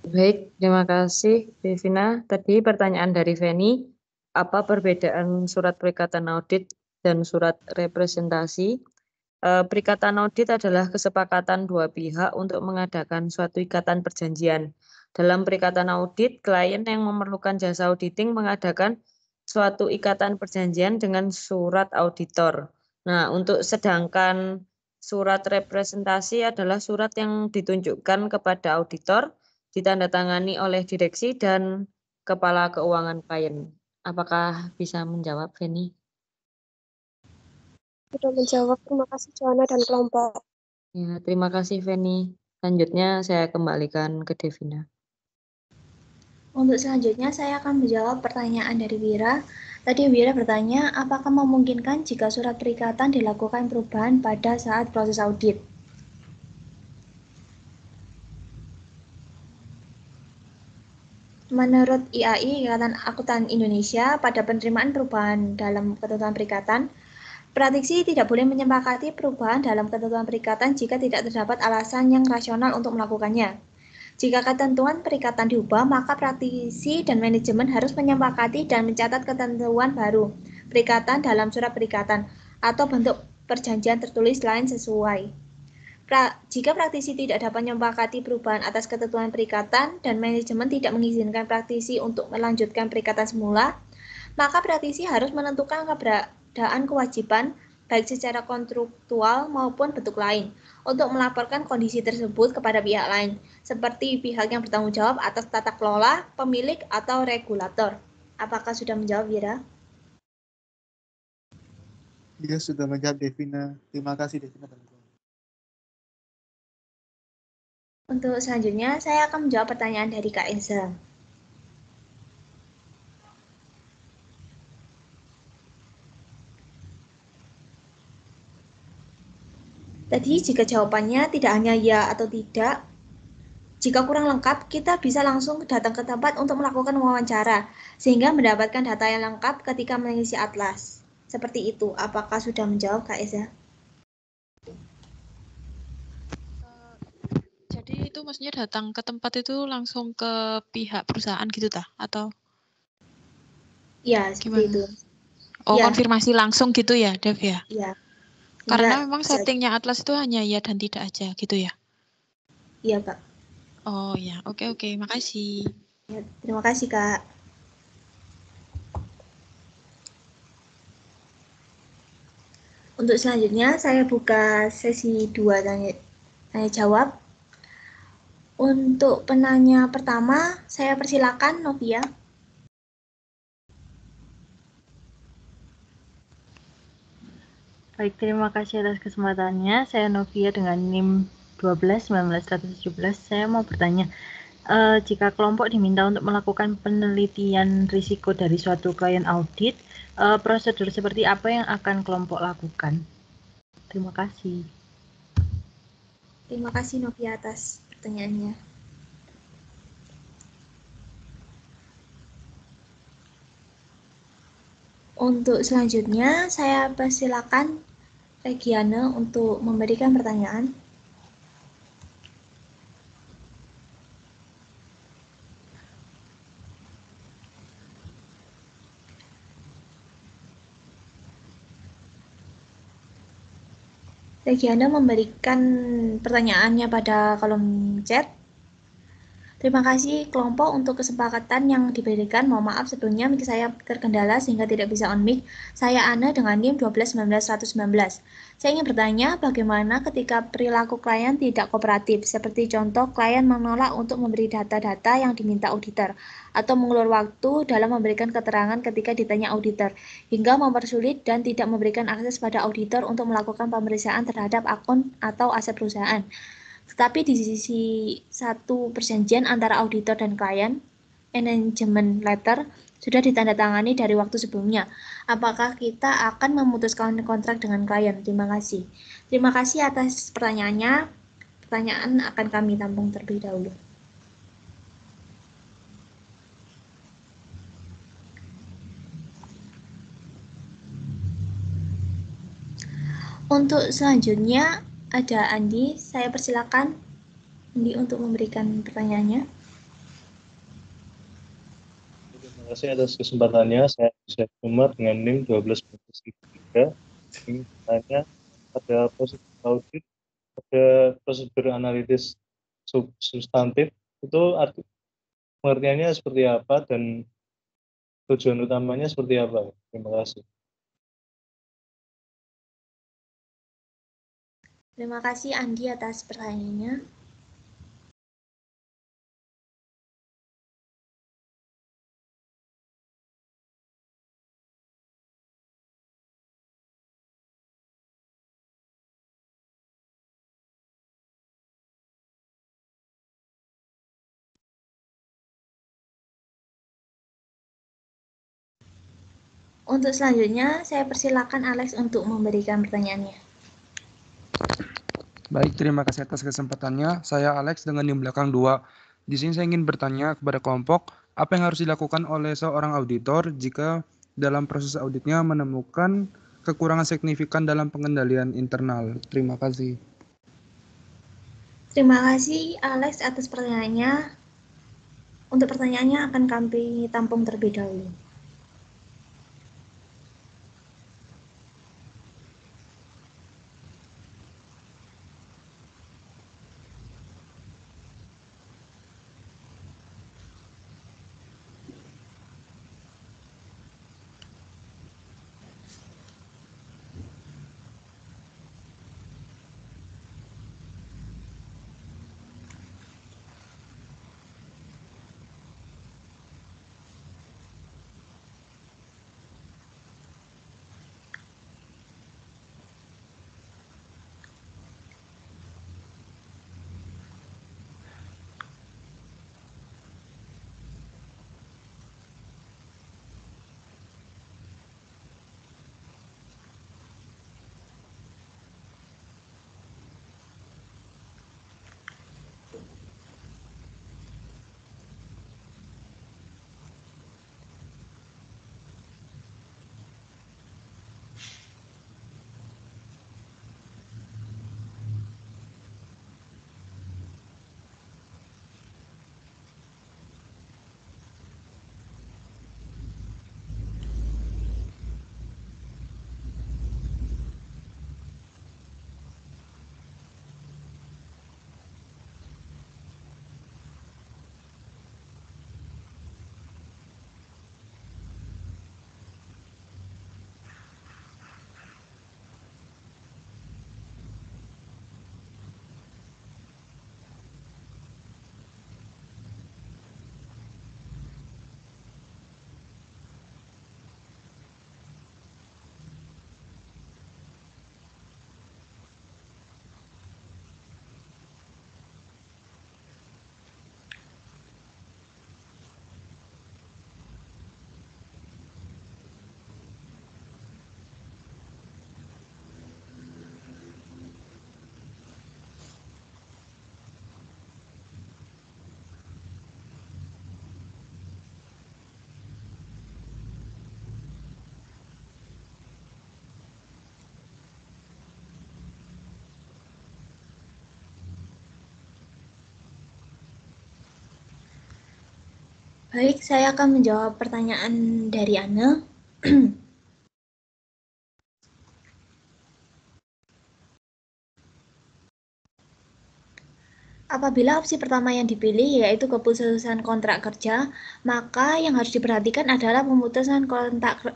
Baik, terima kasih Devina. Tadi pertanyaan dari Feni, apa perbedaan surat perikatan audit dan surat representasi? Perikatan audit adalah kesepakatan dua pihak untuk mengadakan suatu ikatan perjanjian. Dalam perikatan audit, klien yang memerlukan jasa auditing mengadakan suatu ikatan perjanjian dengan surat auditor. Nah, untuk sedangkan surat representasi adalah surat yang ditunjukkan kepada auditor, ditandatangani oleh direksi dan kepala keuangan klien. Apakah bisa menjawab, Feni? Sudah menjawab. Terima kasih Joanna dan kelompok. Ya, terima kasih, Feni. Selanjutnya saya kembalikan ke Devina. Untuk selanjutnya saya akan menjawab pertanyaan dari Wira. Tadi Wira bertanya, apakah memungkinkan jika surat perikatan dilakukan perubahan pada saat proses audit? Menurut IAI, Ikatan Akuntan Indonesia, pada penerimaan perubahan dalam ketentuan perikatan, praktisi tidak boleh menyepakati perubahan dalam ketentuan perikatan jika tidak terdapat alasan yang rasional untuk melakukannya. Jika ketentuan perikatan diubah, maka praktisi dan manajemen harus menyepakati dan mencatat ketentuan baru perikatan dalam surat perikatan atau bentuk perjanjian tertulis lain sesuai. Jika praktisi tidak dapat menyepakati perubahan atas ketentuan perikatan dan manajemen tidak mengizinkan praktisi untuk melanjutkan perikatan semula, maka praktisi harus menentukan keberadaan kewajiban baik secara kontraktual maupun bentuk lain, untuk melaporkan kondisi tersebut kepada pihak lain, seperti pihak yang bertanggung jawab atas tata kelola, pemilik, atau regulator. Apakah sudah menjawab, Wira? Dia sudah menjawab, Devina. Terima kasih, Devina. Untuk selanjutnya, saya akan menjawab pertanyaan dari Kak Eza. Tadi jika jawabannya tidak hanya ya atau tidak, jika kurang lengkap, kita bisa langsung datang ke tempat untuk melakukan wawancara, sehingga mendapatkan data yang lengkap ketika mengisi atlas. Seperti itu. Apakah sudah menjawab, Kak Eza? Jadi itu maksudnya datang ke tempat itu langsung ke pihak perusahaan gitu tah? Atau Ya, seperti gimana? itu. Oh, Ya, konfirmasi langsung gitu ya, Dev ya? ya. Karena memang settingnya Atlas itu hanya ya dan tidak aja gitu ya? Iya, Kak. Oh ya, oke, makasih. Ya, terima kasih, Kak. Untuk selanjutnya, saya buka sesi 2 tanya jawab. Untuk penanya pertama, saya persilakan Novia. Baik, terima kasih atas kesempatannya. Saya Novia dengan NIM 12-19-117. Saya mau bertanya, jika kelompok diminta untuk melakukan penelitian risiko dari suatu klien audit, prosedur seperti apa yang akan kelompok lakukan? Terima kasih. Terima kasih Novia atas pertanyaannya. Untuk selanjutnya, saya persilakan Regiana untuk memberikan pertanyaan. Regiana memberikan pertanyaannya pada kolom chat. Terima kasih kelompok untuk kesepakatan yang diberikan. Mohon maaf sebelumnya mic saya terkendala sehingga tidak bisa on mic. Saya Ana dengan NIM 12-19-119. Saya ingin bertanya bagaimana ketika perilaku klien tidak kooperatif, seperti contoh klien menolak untuk memberi data-data yang diminta auditor, atau mengulur waktu dalam memberikan keterangan ketika ditanya auditor, hingga mempersulit dan tidak memberikan akses pada auditor untuk melakukan pemeriksaan terhadap akun atau aset perusahaan. Tetapi di sisi satu perjanjian antara auditor dan klien, engagement letter, sudah ditandatangani dari waktu sebelumnya. Apakah kita akan memutuskan kontrak dengan klien? Terima kasih. Terima kasih atas pertanyaannya. Pertanyaan akan kami tampung terlebih dahulu. Untuk selanjutnya, ada Andi. Saya persilakan Andi untuk memberikan pertanyaannya. Terima kasih atas kesempatannya. Saya Yusuf Umar dengan NIM 1293. Ingin bertanya, pada proses audit, ada prosedur analitis substantif, itu pengertiannya seperti apa dan tujuan utamanya seperti apa? Terima kasih. Terima kasih Andi atas pertanyaannya. Untuk selanjutnya, saya persilakan Alex untuk memberikan pertanyaannya. Baik, terima kasih atas kesempatannya. Saya Alex dengan NIM belakang 2. Di sini saya ingin bertanya kepada kelompok, apa yang harus dilakukan oleh seorang auditor jika dalam proses auditnya menemukan kekurangan signifikan dalam pengendalian internal? Terima kasih. Terima kasih Alex atas pertanyaannya. Untuk pertanyaannya akan kami tampung terlebih dahulu. Baik, saya akan menjawab pertanyaan dari Anne. Apabila opsi pertama yang dipilih yaitu keputusan kontrak kerja, maka yang harus diperhatikan adalah pemutusan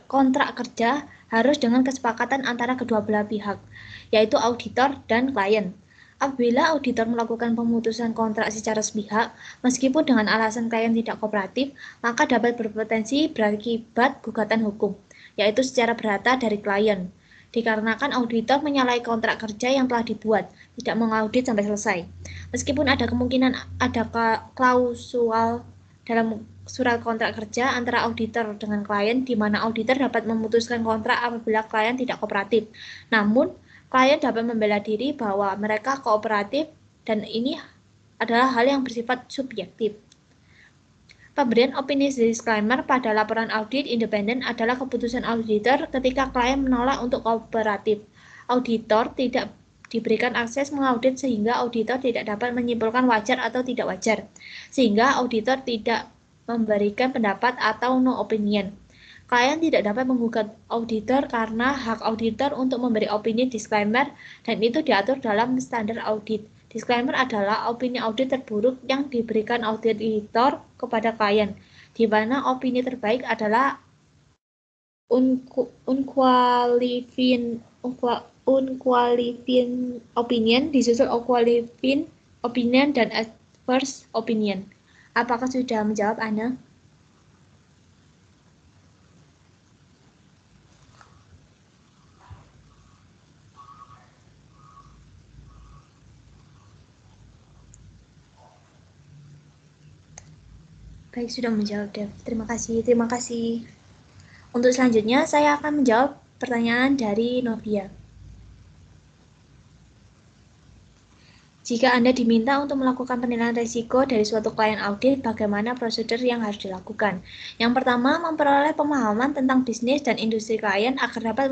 kontrak kerja harus dengan kesepakatan antara kedua belah pihak, yaitu auditor dan klien. Apabila auditor melakukan pemutusan kontrak secara sepihak, meskipun dengan alasan klien tidak kooperatif, maka dapat berpotensi berakibat gugatan hukum, yaitu secara perdata dari klien. Dikarenakan auditor menyalahi kontrak kerja yang telah dibuat, tidak mengaudit sampai selesai. Meskipun ada kemungkinan ada klausul dalam surat kontrak kerja antara auditor dengan klien, di mana auditor dapat memutuskan kontrak apabila klien tidak kooperatif. Namun, klien dapat membela diri bahwa mereka kooperatif dan ini adalah hal yang bersifat subjektif. Pemberian opini disclaimer pada laporan audit independen adalah keputusan auditor ketika klien menolak untuk kooperatif. Auditor tidak diberikan akses mengaudit sehingga auditor tidak dapat menyimpulkan wajar atau tidak wajar, sehingga auditor tidak memberikan pendapat atau no opinion. Klien tidak dapat menggugat auditor karena hak auditor untuk memberi opini disclaimer dan itu diatur dalam standar audit. Disclaimer adalah opini audit terburuk yang diberikan auditor kepada klien, di mana opini terbaik adalah unqualified opinion, disusul qualified opinion dan adverse opinion. Apakah sudah menjawab, Ana? Baik, sudah menjawab, Dev. Terima kasih. Terima kasih. Untuk selanjutnya, saya akan menjawab pertanyaan dari Novia. Jika Anda diminta untuk melakukan penilaian risiko dari suatu klien audit, bagaimana prosedur yang harus dilakukan? Yang pertama, memperoleh pemahaman tentang bisnis dan industri klien agar dapat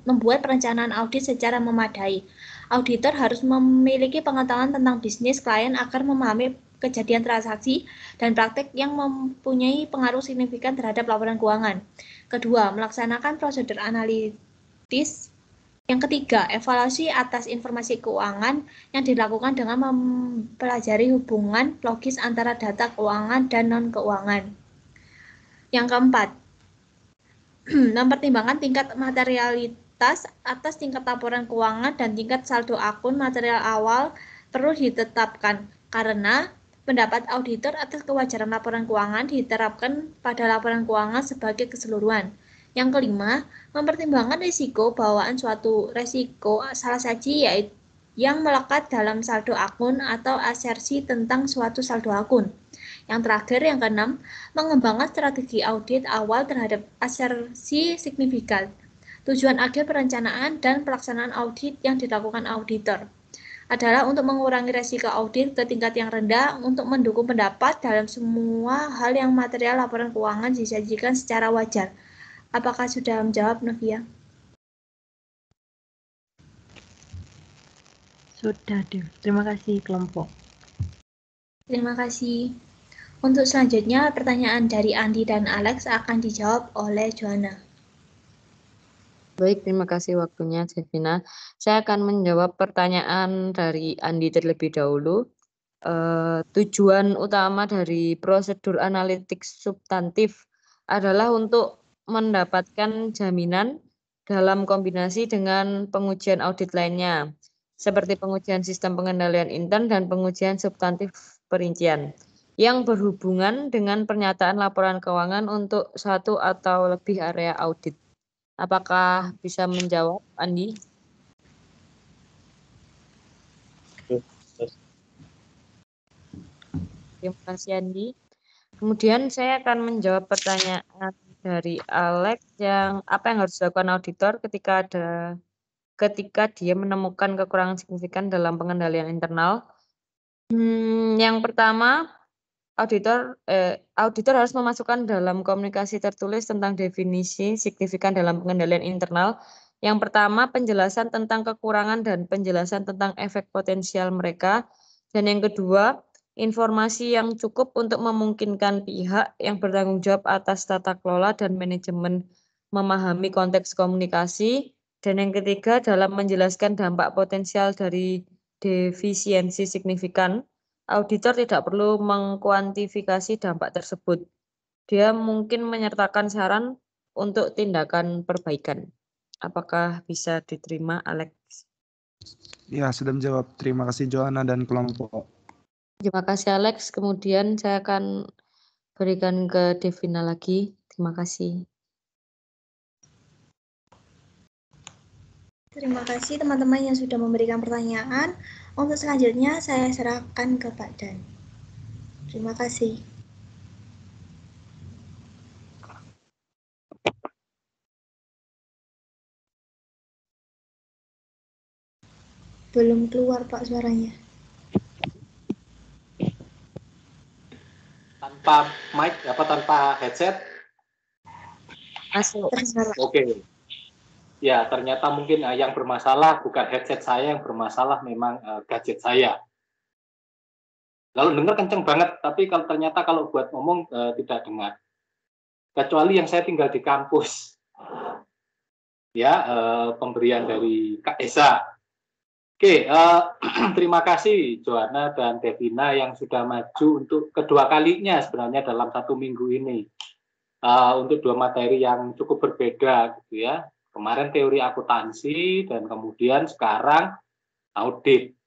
membuat perencanaan audit secara memadai. Auditor harus memiliki pengetahuan tentang bisnis klien agar memahami kejadian transaksi dan praktik yang mempunyai pengaruh signifikan terhadap laporan keuangan. Kedua, melaksanakan prosedur analitis. Yang ketiga, evaluasi atas informasi keuangan yang dilakukan dengan mempelajari hubungan logis antara data keuangan dan non-keuangan. Yang keempat, mempertimbangkan tingkat materialitas atas tingkat laporan keuangan dan tingkat saldo akun material awal perlu ditetapkan karena pendapat auditor atas kewajaran laporan keuangan diterapkan pada laporan keuangan sebagai keseluruhan. Yang kelima, mempertimbangkan risiko bawaan suatu risiko salah saji yaitu yang melekat dalam saldo akun atau asersi tentang suatu saldo akun. Yang terakhir, yang keenam, mengembangkan strategi audit awal terhadap asersi signifikan. Tujuan akhir perencanaan dan pelaksanaan audit yang dilakukan auditor adalah untuk mengurangi risiko audit ke tingkat yang rendah untuk mendukung pendapat dalam semua hal yang material laporan keuangan disajikan secara wajar. Apakah sudah menjawab, Novia? Sudah, Dev. Terima kasih, kelompok. Terima kasih. Untuk selanjutnya, pertanyaan dari Andi dan Alex akan dijawab oleh Joanna. Baik, terima kasih waktunya, Devina. Saya akan menjawab pertanyaan dari Andi terlebih dahulu. Tujuan utama dari prosedur analitik substantif adalah untuk mendapatkan jaminan dalam kombinasi dengan pengujian audit lainnya, seperti pengujian sistem pengendalian intern dan pengujian substantif perincian, yang berhubungan dengan pernyataan laporan keuangan untuk satu atau lebih area audit. Apakah bisa menjawab, Andi? Terima kasih, Andi. Kemudian saya akan menjawab pertanyaan dari Alex yang apa yang harus dilakukan auditor ketika dia menemukan kekurangan signifikan dalam pengendalian internal. Yang pertama, auditor harus memasukkan dalam komunikasi tertulis tentang definisi signifikan dalam pengendalian internal. Yang pertama, penjelasan tentang kekurangan dan penjelasan tentang efek potensial mereka. Dan yang kedua, informasi yang cukup untuk memungkinkan pihak yang bertanggung jawab atas tata kelola dan manajemen memahami konteks komunikasi. Dan yang ketiga, dalam menjelaskan dampak potensial dari defisiensi signifikan, auditor tidak perlu mengkuantifikasi dampak tersebut. Dia mungkin menyertakan saran untuk tindakan perbaikan. Apakah bisa diterima, Alex? Ya, sudah menjawab. Terima kasih Joanna dan kelompok. Terima kasih, Alex. Kemudian saya akan berikan ke Devina lagi. Terima kasih. Terima kasih teman-teman yang sudah memberikan pertanyaan. Untuk selanjutnya saya serahkan ke Pak Dan. Terima kasih. Belum keluar Pak suaranya. Tanpa mic, tanpa headset? Masuk. Terserah. Oke. Ya, ternyata mungkin yang bermasalah bukan headset saya, yang bermasalah memang gadget saya. Kalau dengar kenceng banget, tapi ternyata kalau buat ngomong tidak dengar. Kecuali yang saya tinggal di kampus. Ya, pemberian dari Kak Esa. Oke, terima kasih Joanna dan Devina yang sudah maju untuk kedua kalinya sebenarnya dalam 1 minggu ini. Untuk 2 materi yang cukup berbeda gitu ya. Kemarin teori akuntansi dan kemudian sekarang audit.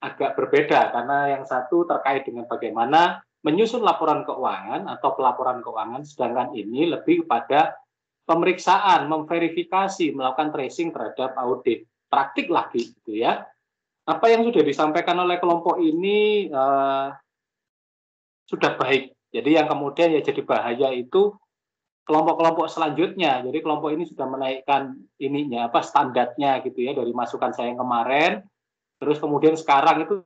Agak berbeda karena yang satu terkait dengan bagaimana menyusun laporan keuangan atau pelaporan keuangan, sedangkan ini lebih kepada pemeriksaan, memverifikasi, melakukan tracing terhadap audit. Praktik lagi gitu ya. Apa yang sudah disampaikan oleh kelompok ini sudah baik. Jadi yang kemudian ya jadi bahaya itu kelompok-kelompok selanjutnya. Jadi kelompok ini sudah menaikkan ininya standarnya gitu ya dari masukan saya yang kemarin. Terus kemudian sekarang itu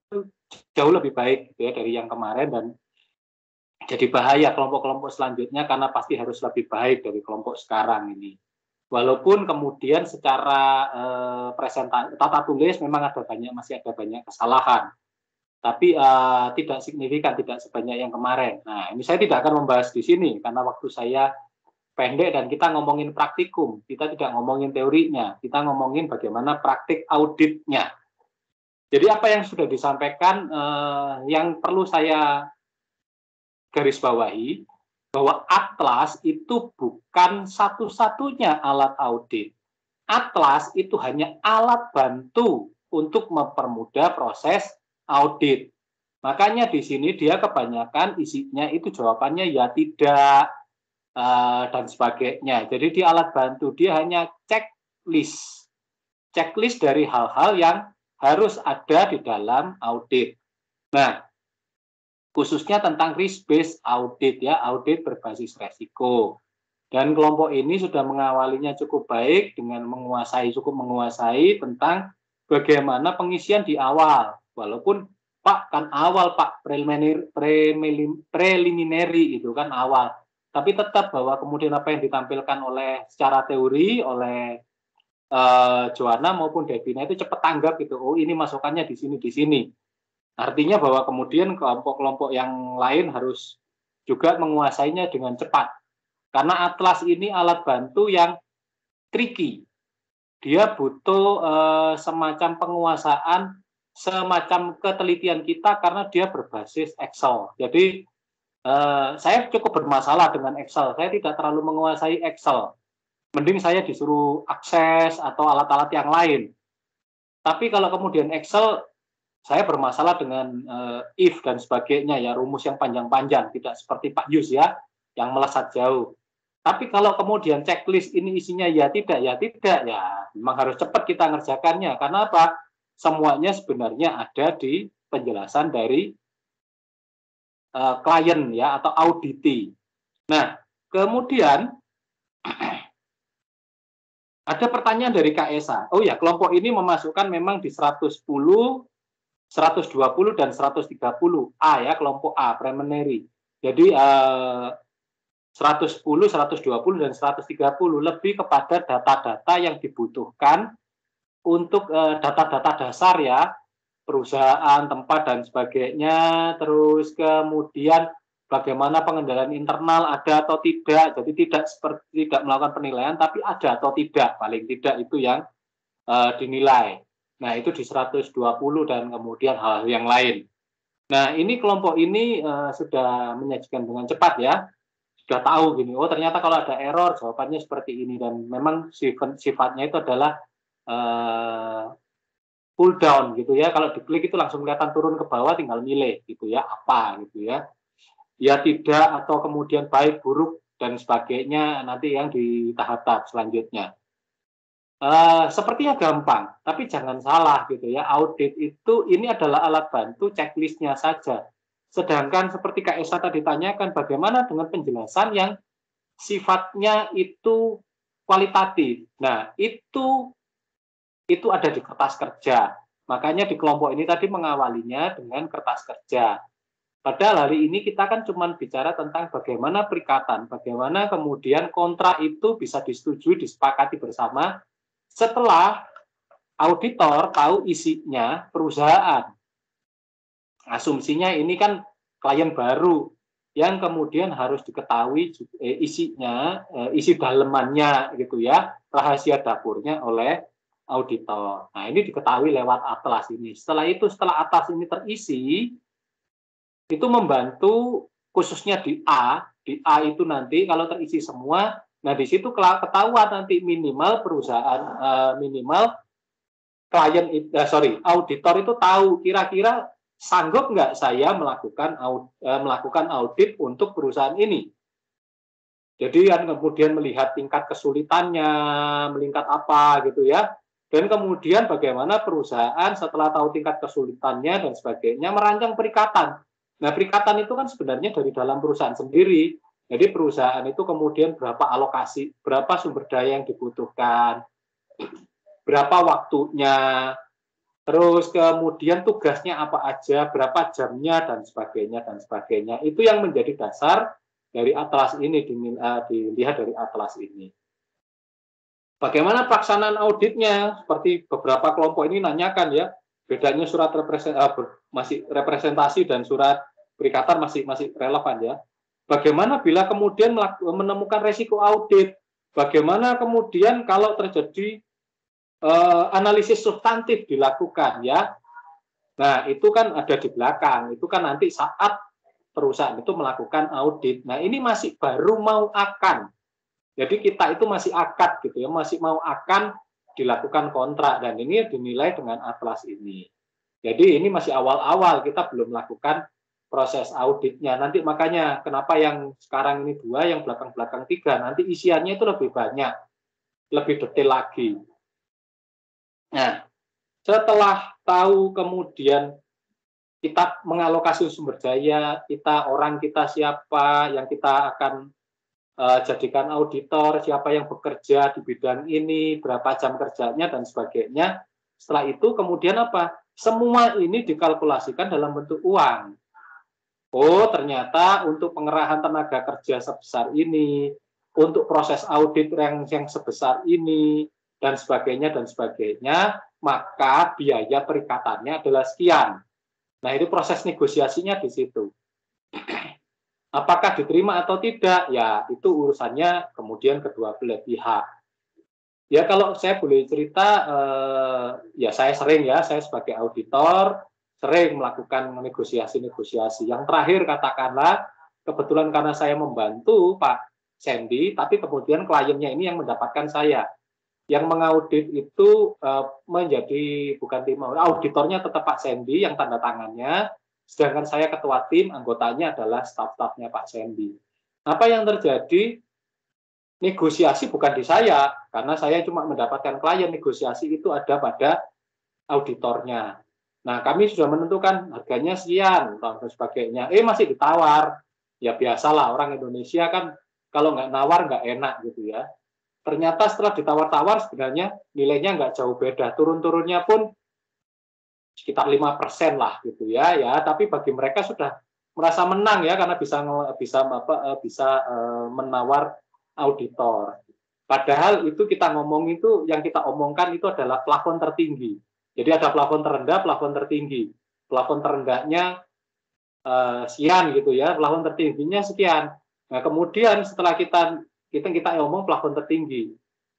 jauh lebih baik gitu ya dari yang kemarin, dan jadi bahaya kelompok-kelompok selanjutnya karena pasti harus lebih baik dari kelompok sekarang ini. Walaupun kemudian secara presentasi tata tulis memang masih ada banyak kesalahan. Tapi tidak signifikan, tidak sebanyak yang kemarin. Nah, ini saya tidak akan membahas di sini karena waktu saya pendek dan kita ngomongin praktikum, kita tidak ngomongin teorinya, kita ngomongin bagaimana praktik auditnya. Jadi apa yang sudah disampaikan, yang perlu saya garis bawahi, bahwa Atlas itu bukan satu-satunya alat audit. Atlas itu hanya alat bantu untuk mempermudah proses audit. Makanya di sini dia kebanyakan isinya itu jawabannya ya tidak, dan sebagainya. Jadi di alat bantu dia hanya checklist dari hal-hal yang harus ada di dalam audit. Nah, khususnya tentang risk-based audit ya, audit berbasis resiko. Dan kelompok ini sudah mengawalinya cukup baik dengan cukup menguasai tentang bagaimana pengisian di awal. Walaupun Pak kan awal Pak, preliminary itu kan awal. Tapi tetap bahwa kemudian apa yang ditampilkan oleh secara teori oleh Joanna maupun Devina itu cepat tanggap gitu. Oh, ini masukannya di sini. Artinya bahwa kemudian kelompok-kelompok yang lain harus juga menguasainya dengan cepat. Karena Atlas ini alat bantu yang tricky. Dia butuh semacam penguasaan, semacam ketelitian kita karena dia berbasis Excel. Jadi saya cukup bermasalah dengan Excel. Saya tidak terlalu menguasai Excel. Mending saya disuruh akses atau alat-alat yang lain. Tapi kalau kemudian Excel, saya bermasalah dengan if dan sebagainya ya, rumus yang panjang-panjang, tidak seperti Pak Yus ya, yang melesat jauh. Tapi kalau kemudian checklist ini isinya ya tidak, ya memang harus cepat kita ngerjakannya. Karena apa? Semuanya sebenarnya ada di penjelasan dari klien ya atau auditi. Nah, kemudian ada pertanyaan dari Kak Esa. Oh ya, kelompok ini memasukkan memang di 110, 120 dan 130 A ya, kelompok A preliminary. Jadi 110, 120 dan 130 lebih kepada data-data yang dibutuhkan untuk data-data dasar ya, perusahaan, tempat dan sebagainya, terus kemudian bagaimana pengendalian internal ada atau tidak. Jadi tidak melakukan penilaian tapi ada atau tidak, paling tidak itu yang dinilai. Nah, itu di 120 dan kemudian hal yang lain. Nah, ini kelompok ini sudah menyajikan dengan cepat ya. Sudah tahu gini, oh ternyata kalau ada error jawabannya seperti ini, dan memang sifatnya itu adalah pull down gitu ya. Kalau diklik itu langsung kelihatan turun ke bawah, tinggal milih gitu ya, apa gitu ya. Ya tidak atau kemudian baik, buruk dan sebagainya nanti yang di tahap-tahap selanjutnya. Sepertinya gampang, tapi jangan salah gitu ya. Audit itu ini adalah alat bantu, checklistnya saja. Sedangkan seperti Kak Esa tadi tanyakan, bagaimana dengan penjelasan yang sifatnya itu kualitatif. Nah, itu ada di kertas kerja. Makanya di kelompok ini tadi mengawalinya dengan kertas kerja. Padahal hari ini kita kan cuma bicara tentang bagaimana perikatan, bagaimana kemudian kontrak itu bisa disetujui, disepakati bersama, setelah auditor tahu isinya perusahaan. Asumsinya ini kan klien baru yang kemudian harus diketahui isinya, isi dalemannya gitu ya, rahasia dapurnya oleh auditor. Nah, ini diketahui lewat atlas ini. Setelah atlas ini terisi, itu membantu khususnya di A itu nanti kalau terisi semua, nah di situ ketahuan nanti minimal perusahaan, minimal klien, auditor itu tahu kira-kira sanggup nggak saya melakukan audit untuk perusahaan ini. Jadi kan kemudian melihat tingkat kesulitannya, melingkat apa gitu ya. Dan kemudian bagaimana perusahaan setelah tahu tingkat kesulitannya dan sebagainya merancang perikatan. Nah, perikatan itu kan sebenarnya dari dalam perusahaan sendiri. Jadi perusahaan itu kemudian berapa alokasi, berapa sumber daya yang dibutuhkan, berapa waktunya, terus kemudian tugasnya apa aja, berapa jamnya, dan sebagainya, dan sebagainya. Itu yang menjadi dasar dari atlas ini, dilihat dari atlas ini. Bagaimana pelaksanaan auditnya? Seperti beberapa kelompok ini nanyakan ya, bedanya surat representasi dan surat perikatan masih relevan ya. Bagaimana bila kemudian menemukan resiko audit? Bagaimana kemudian kalau terjadi analisis substantif dilakukan ya? Nah, itu kan ada di belakang. Itu kan nanti saat perusahaan itu melakukan audit. Nah, ini masih baru mau akan. Jadi kita itu masih akad gitu ya, masih mau akan dilakukan kontrak, dan ini dinilai dengan atlas ini. Jadi ini masih awal-awal, kita belum melakukan proses auditnya. Nanti makanya kenapa yang sekarang ini 2, yang belakang-belakang 3, nanti isiannya itu lebih banyak, lebih detail lagi. Nah, setelah tahu kemudian kita mengalokasi sumber daya, orang kita siapa yang kita akan jadikan auditor, siapa yang bekerja di bidang ini, berapa jam kerjanya, dan sebagainya. Setelah itu kemudian apa? Semua ini dikalkulasikan dalam bentuk uang. Oh, ternyata untuk pengerahan tenaga kerja sebesar ini, untuk proses audit yang sebesar ini, dan sebagainya, maka biaya perikatannya adalah sekian. Nah, itu proses negosiasinya di situ. Apakah diterima atau tidak? Ya, itu urusannya kemudian kedua belah pihak. Ya, kalau saya boleh cerita, ya saya sebagai auditor, sering melakukan negosiasi-negosiasi. Yang terakhir katakanlah, kebetulan karena saya membantu Pak Sandy, tapi kemudian kliennya ini yang mendapatkan saya. Yang mengaudit itu menjadi, bukan tim, auditornya tetap Pak Sandy yang tanda tangannya, sedangkan saya ketua tim, anggotanya adalah staf-stafnya Pak Sandy. Apa yang terjadi? Negosiasi bukan di saya, karena saya cuma mendapatkan klien. Negosiasi itu ada pada auditornya. Nah, kami sudah menentukan harganya sekian, dan sebagainya. Masih ditawar. Ya biasalah, orang Indonesia kan kalau nggak nawar nggak enak gitu ya. Ternyata setelah ditawar-tawar sebenarnya nilainya nggak jauh beda. Turun-turunnya pun sekitar 5% lah gitu ya. Tapi bagi mereka sudah merasa menang ya, karena bisa menawar auditor. Padahal itu kita yang kita omongkan itu adalah plafon tertinggi. Jadi ada plafon terendah, plafon tertinggi. Plafon terendahnya sekian gitu ya, plafon tertingginya sekian. Nah, kemudian setelah kita ngomong plafon tertinggi.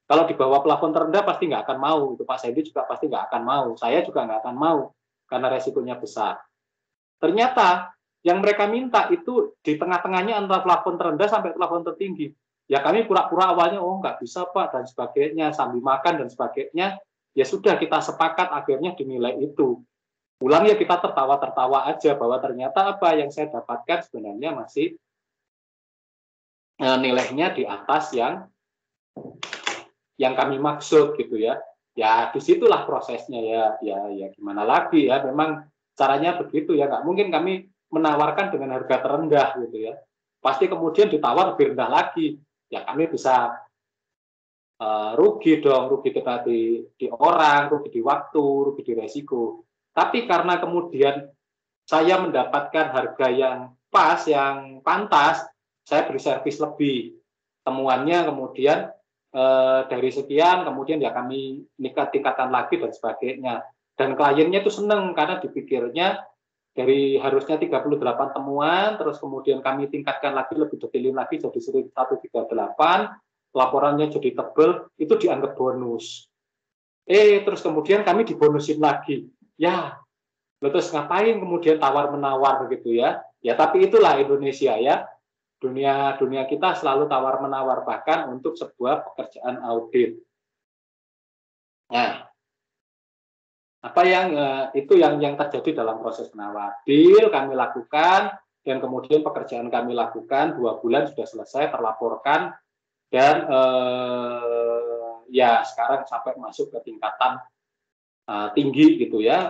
Kalau di bawah plafon terendah pasti nggak akan mau. Itu Pak Sandy juga pasti nggak akan mau. Saya juga nggak akan mau karena resikonya besar. Ternyata yang mereka minta itu di tengah-tengahnya antara plafon terendah sampai plafon tertinggi. Ya kami pura-pura awalnya, nggak bisa Pak, dan sebagainya, sambil makan dan sebagainya. Ya sudah, kita sepakat akhirnya dinilai itu. Pulang ya kita tertawa-tertawa aja bahwa ternyata apa yang saya dapatkan sebenarnya masih nilainya di atas yang kami maksud gitu ya. Ya disitulah prosesnya ya gimana lagi ya, memang caranya begitu ya, nggak mungkin kami menawarkan dengan harga terendah gitu ya. Pasti kemudian ditawar lebih rendah lagi. Ya kami bisa rugi dong, rugi di orang, rugi di waktu, rugi di resiko. Tapi karena kemudian saya mendapatkan harga yang pas, yang pantas, saya beri servis lebih. Temuannya kemudian dari sekian, kemudian ya kami tingkatkan lagi dan sebagainya. Dan kliennya itu seneng karena dipikirnya dari harusnya 38 temuan, terus kemudian kami tingkatkan lagi, lebih detailin lagi jadi 138, laporannya jadi tebel, itu dianggap bonus. Terus kemudian kami dibonusin lagi. Ya, terus ngapain kemudian tawar-menawar begitu ya. Ya, tapi itulah Indonesia ya. Dunia kita selalu tawar-menawar, bahkan untuk sebuah pekerjaan audit. Nah, apa yang itu yang terjadi dalam proses penawar. Deal kami lakukan, dan kemudian pekerjaan kami lakukan 2 bulan sudah selesai, terlaporkan, dan ya sekarang sampai masuk ke tingkatan tinggi gitu ya.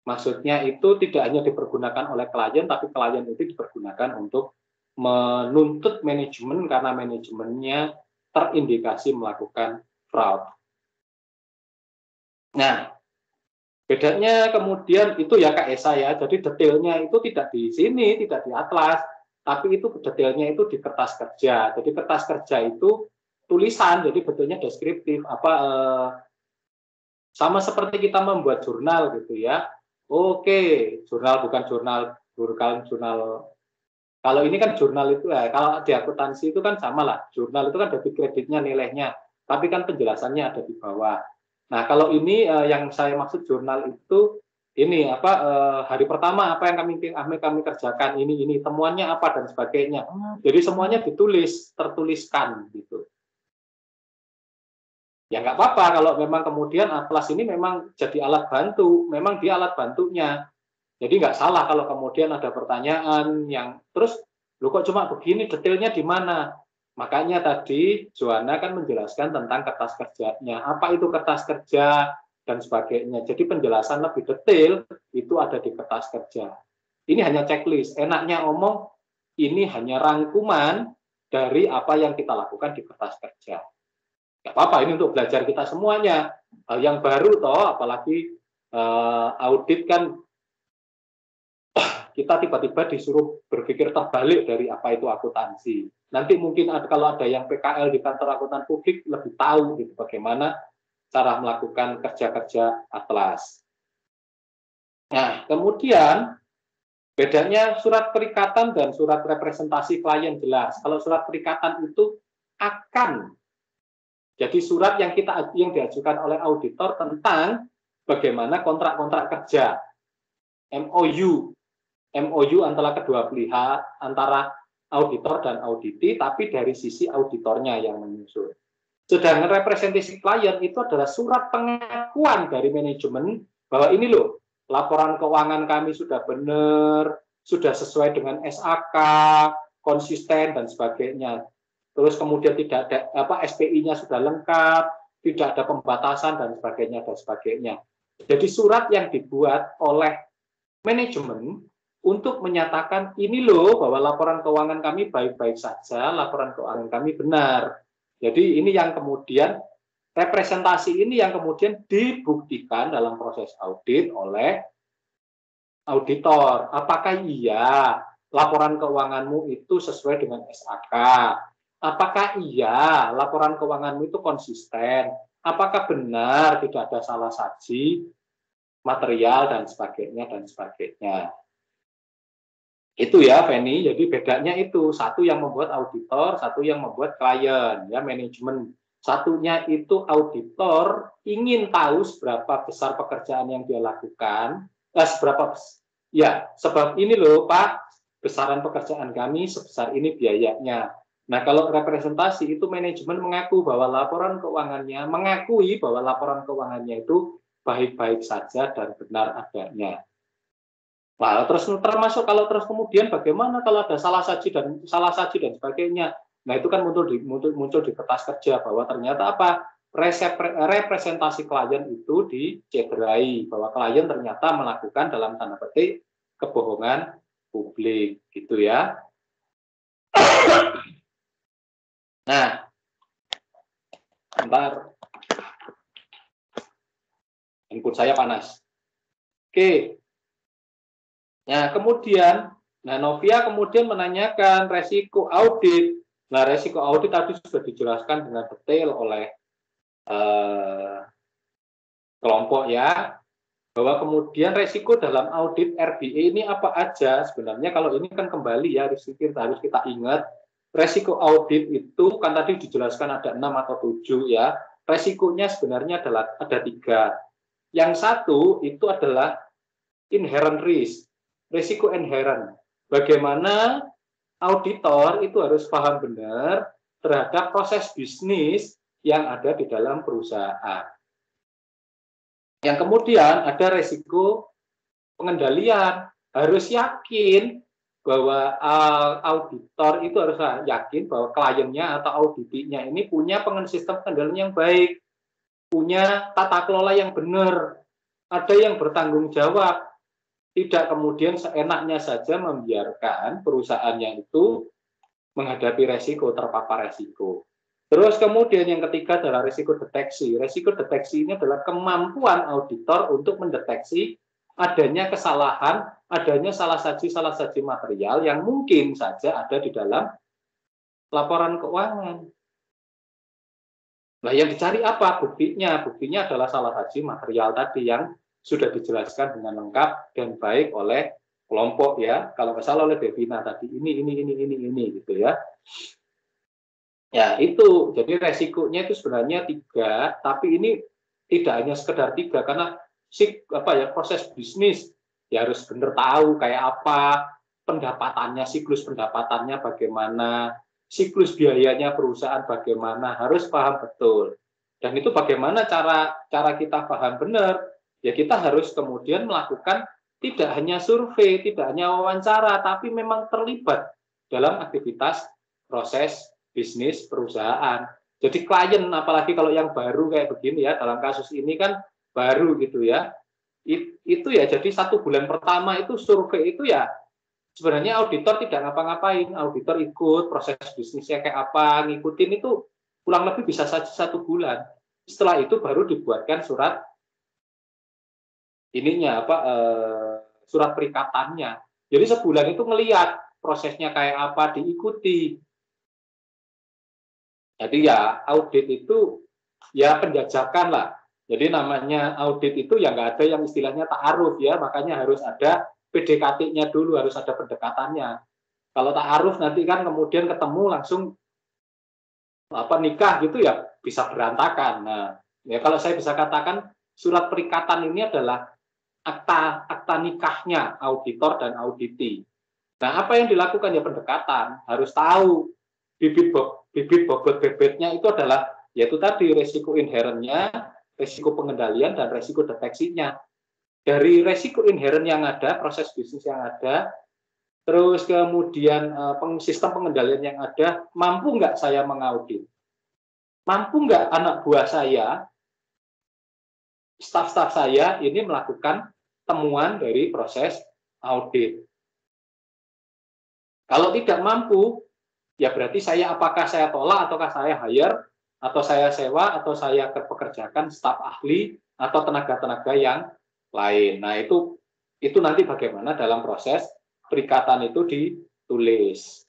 Maksudnya itu tidak hanya dipergunakan oleh klien, tapi klien itu dipergunakan untuk menuntut manajemen karena manajemennya terindikasi melakukan fraud. Nah, bedanya kemudian itu ya Kak Esa ya, jadi detailnya itu tidak di sini, tidak di atlas, tapi itu detailnya itu di kertas kerja. Jadi kertas kerja itu tulisan, jadi betulnya deskriptif, sama seperti kita membuat jurnal gitu ya. Oke, jurnal bukan jurnal. Kalau ini kan jurnal itu ya, kalau di akuntansi itu kan sama lah. Jurnal itu kan debit kreditnya, nilainya, tapi kan penjelasannya ada di bawah. Nah, kalau ini yang saya maksud jurnal itu ini hari pertama apa yang kami kerjakan, ini temuannya apa dan sebagainya. Jadi semuanya tertuliskan gitu. Ya nggak apa-apa kalau memang kemudian atlas ini memang jadi alat bantu, memang dia alat bantunya. Jadi nggak salah kalau kemudian ada pertanyaan yang terus, lu kok cuma begini, detailnya di mana? Makanya tadi Joanna kan menjelaskan tentang kertas kerjanya, apa itu kertas kerja dan sebagainya. Jadi penjelasan lebih detail itu ada di kertas kerja. Ini hanya checklist, enaknya omong ini hanya rangkuman dari apa yang kita lakukan di kertas kerja. Gak apa-apa, ini untuk belajar kita semuanya. Hal yang baru toh, apalagi audit kan kita tiba-tiba disuruh berpikir terbalik dari apa itu akuntansi. Nanti mungkin kalau ada yang PKL di kantor akuntan publik lebih tahu gitu bagaimana cara melakukan kerja-kerja atlas. Nah, kemudian bedanya surat perikatan dan surat representasi klien jelas. Kalau surat perikatan itu akan jadi surat yang diajukan oleh auditor tentang bagaimana kontrak-kontrak kerja, MOU antara kedua pihak, antara auditor dan auditi, tapi dari sisi auditornya yang menyusun. Sedangkan representasi klien itu adalah surat pengakuan dari manajemen bahwa ini loh, laporan keuangan kami sudah benar, sudah sesuai dengan SAK, konsisten dan sebagainya. Terus kemudian tidak ada SPI-nya sudah lengkap, tidak ada pembatasan dan sebagainya. Jadi surat yang dibuat oleh manajemen untuk menyatakan ini loh bahwa laporan keuangan kami baik-baik saja, laporan keuangan kami benar. Jadi ini yang kemudian representasi ini yang kemudian dibuktikan dalam proses audit oleh auditor. Apakah iya laporan keuanganmu itu sesuai dengan SAK? Apakah iya laporan keuanganmu itu konsisten? Apakah benar tidak ada salah saji material dan sebagainya. Itu ya Feni, jadi bedanya itu, satu yang membuat auditor, satu yang membuat klien, ya manajemen. Satunya itu auditor ingin tahu seberapa besar pekerjaan yang dia lakukan, sebab ini loh Pak, besaran pekerjaan kami sebesar ini biayanya. Nah, kalau representasi itu manajemen mengakui bahwa laporan keuangannya itu baik-baik saja dan benar adanya. Nah, terus termasuk kalau terus kemudian bagaimana kalau ada salah saji dan sebagainya. Nah, itu kan muncul di kertas kerja bahwa ternyata representasi klien itu dicederai, bahwa klien ternyata melakukan dalam tanda petik kebohongan publik gitu ya. Nah, bentar. Input saya panas. Oke. Nah, kemudian, Novia kemudian menanyakan resiko audit. Nah, resiko audit tadi sudah dijelaskan dengan detail oleh kelompok ya, bahwa kemudian resiko dalam audit RBE ini apa aja sebenarnya. Kalau ini kan kembali ya harus kita ingat, resiko audit itu kan tadi dijelaskan ada 6 atau 7 ya. Resikonya sebenarnya ada 3. Yang satu itu adalah inherent risk, resiko inherent. Bagaimana auditor itu harus paham benar terhadap proses bisnis yang ada di dalam perusahaan. Yang kemudian ada resiko pengendalian, harus yakin bahwa auditor itu harus yakin bahwa kliennya atau auditinya ini punya sistem pengendalian yang baik, punya tata kelola yang benar, ada yang bertanggung jawab, tidak kemudian seenaknya saja membiarkan perusahaannya itu menghadapi resiko, terpapar resiko. Terus kemudian yang ketiga adalah risiko deteksi. Risiko deteksi ini adalah kemampuan auditor untuk mendeteksi adanya kesalahan, adanya salah saji material yang mungkin saja ada di dalam laporan keuangan. Nah, yang dicari apa? Buktinya. Buktinya adalah salah saji material tadi yang sudah dijelaskan dengan lengkap dan baik oleh kelompok ya. Kalau nggak salah oleh Devina tadi ini gitu ya. Ya itu, jadi resikonya itu sebenarnya 3, tapi ini tidak hanya sekedar 3 karena proses bisnis ya harus benar tahu kayak apa pendapatannya, siklus pendapatannya bagaimana, siklus biayanya perusahaan bagaimana, harus paham betul. Dan itu bagaimana cara kita paham benar, ya kita harus kemudian melakukan tidak hanya survei, tidak hanya wawancara, tapi memang terlibat dalam aktivitas proses bisnis perusahaan. Jadi klien, apalagi kalau yang baru kayak begini ya, dalam kasus ini kan baru gitu ya, itu ya jadi 1 bulan pertama itu survei itu ya sebenarnya auditor tidak ngapa-ngapain, auditor ikut proses bisnisnya kayak apa, ngikutin itu kurang lebih bisa saja 1 bulan. Setelah itu baru dibuatkan surat surat perikatannya. Jadi sebulan itu ngelihat prosesnya kayak apa, diikuti. Jadi ya audit itu ya penjajakan lah. Jadi namanya audit itu ya nggak ada yang istilahnya ta'aruf ya, makanya harus ada PDKT-nya dulu, harus ada pendekatannya. Kalau ta'aruf nanti kan kemudian ketemu langsung nikah gitu ya bisa berantakan. Nah, ya kalau saya bisa katakan surat perikatan ini adalah akta nikahnya auditor dan auditi. Nah, apa yang dilakukan ya pendekatan, harus tahu bibit bobot bebetnya itu adalah yaitu tadi resiko inherentnya, resiko pengendalian dan resiko deteksinya. Dari resiko inherent yang ada, proses bisnis yang ada, terus kemudian sistem pengendalian yang ada, mampu nggak saya mengaudit? Mampu nggak anak buah saya, staf-staf saya ini melakukan temuan dari proses audit? Kalau tidak mampu, ya berarti apakah saya tolak ataukah saya hire atau saya sewa atau saya pekerjakan staf ahli atau tenaga-tenaga yang lain. Nah, itu nanti bagaimana dalam proses perikatan itu ditulis.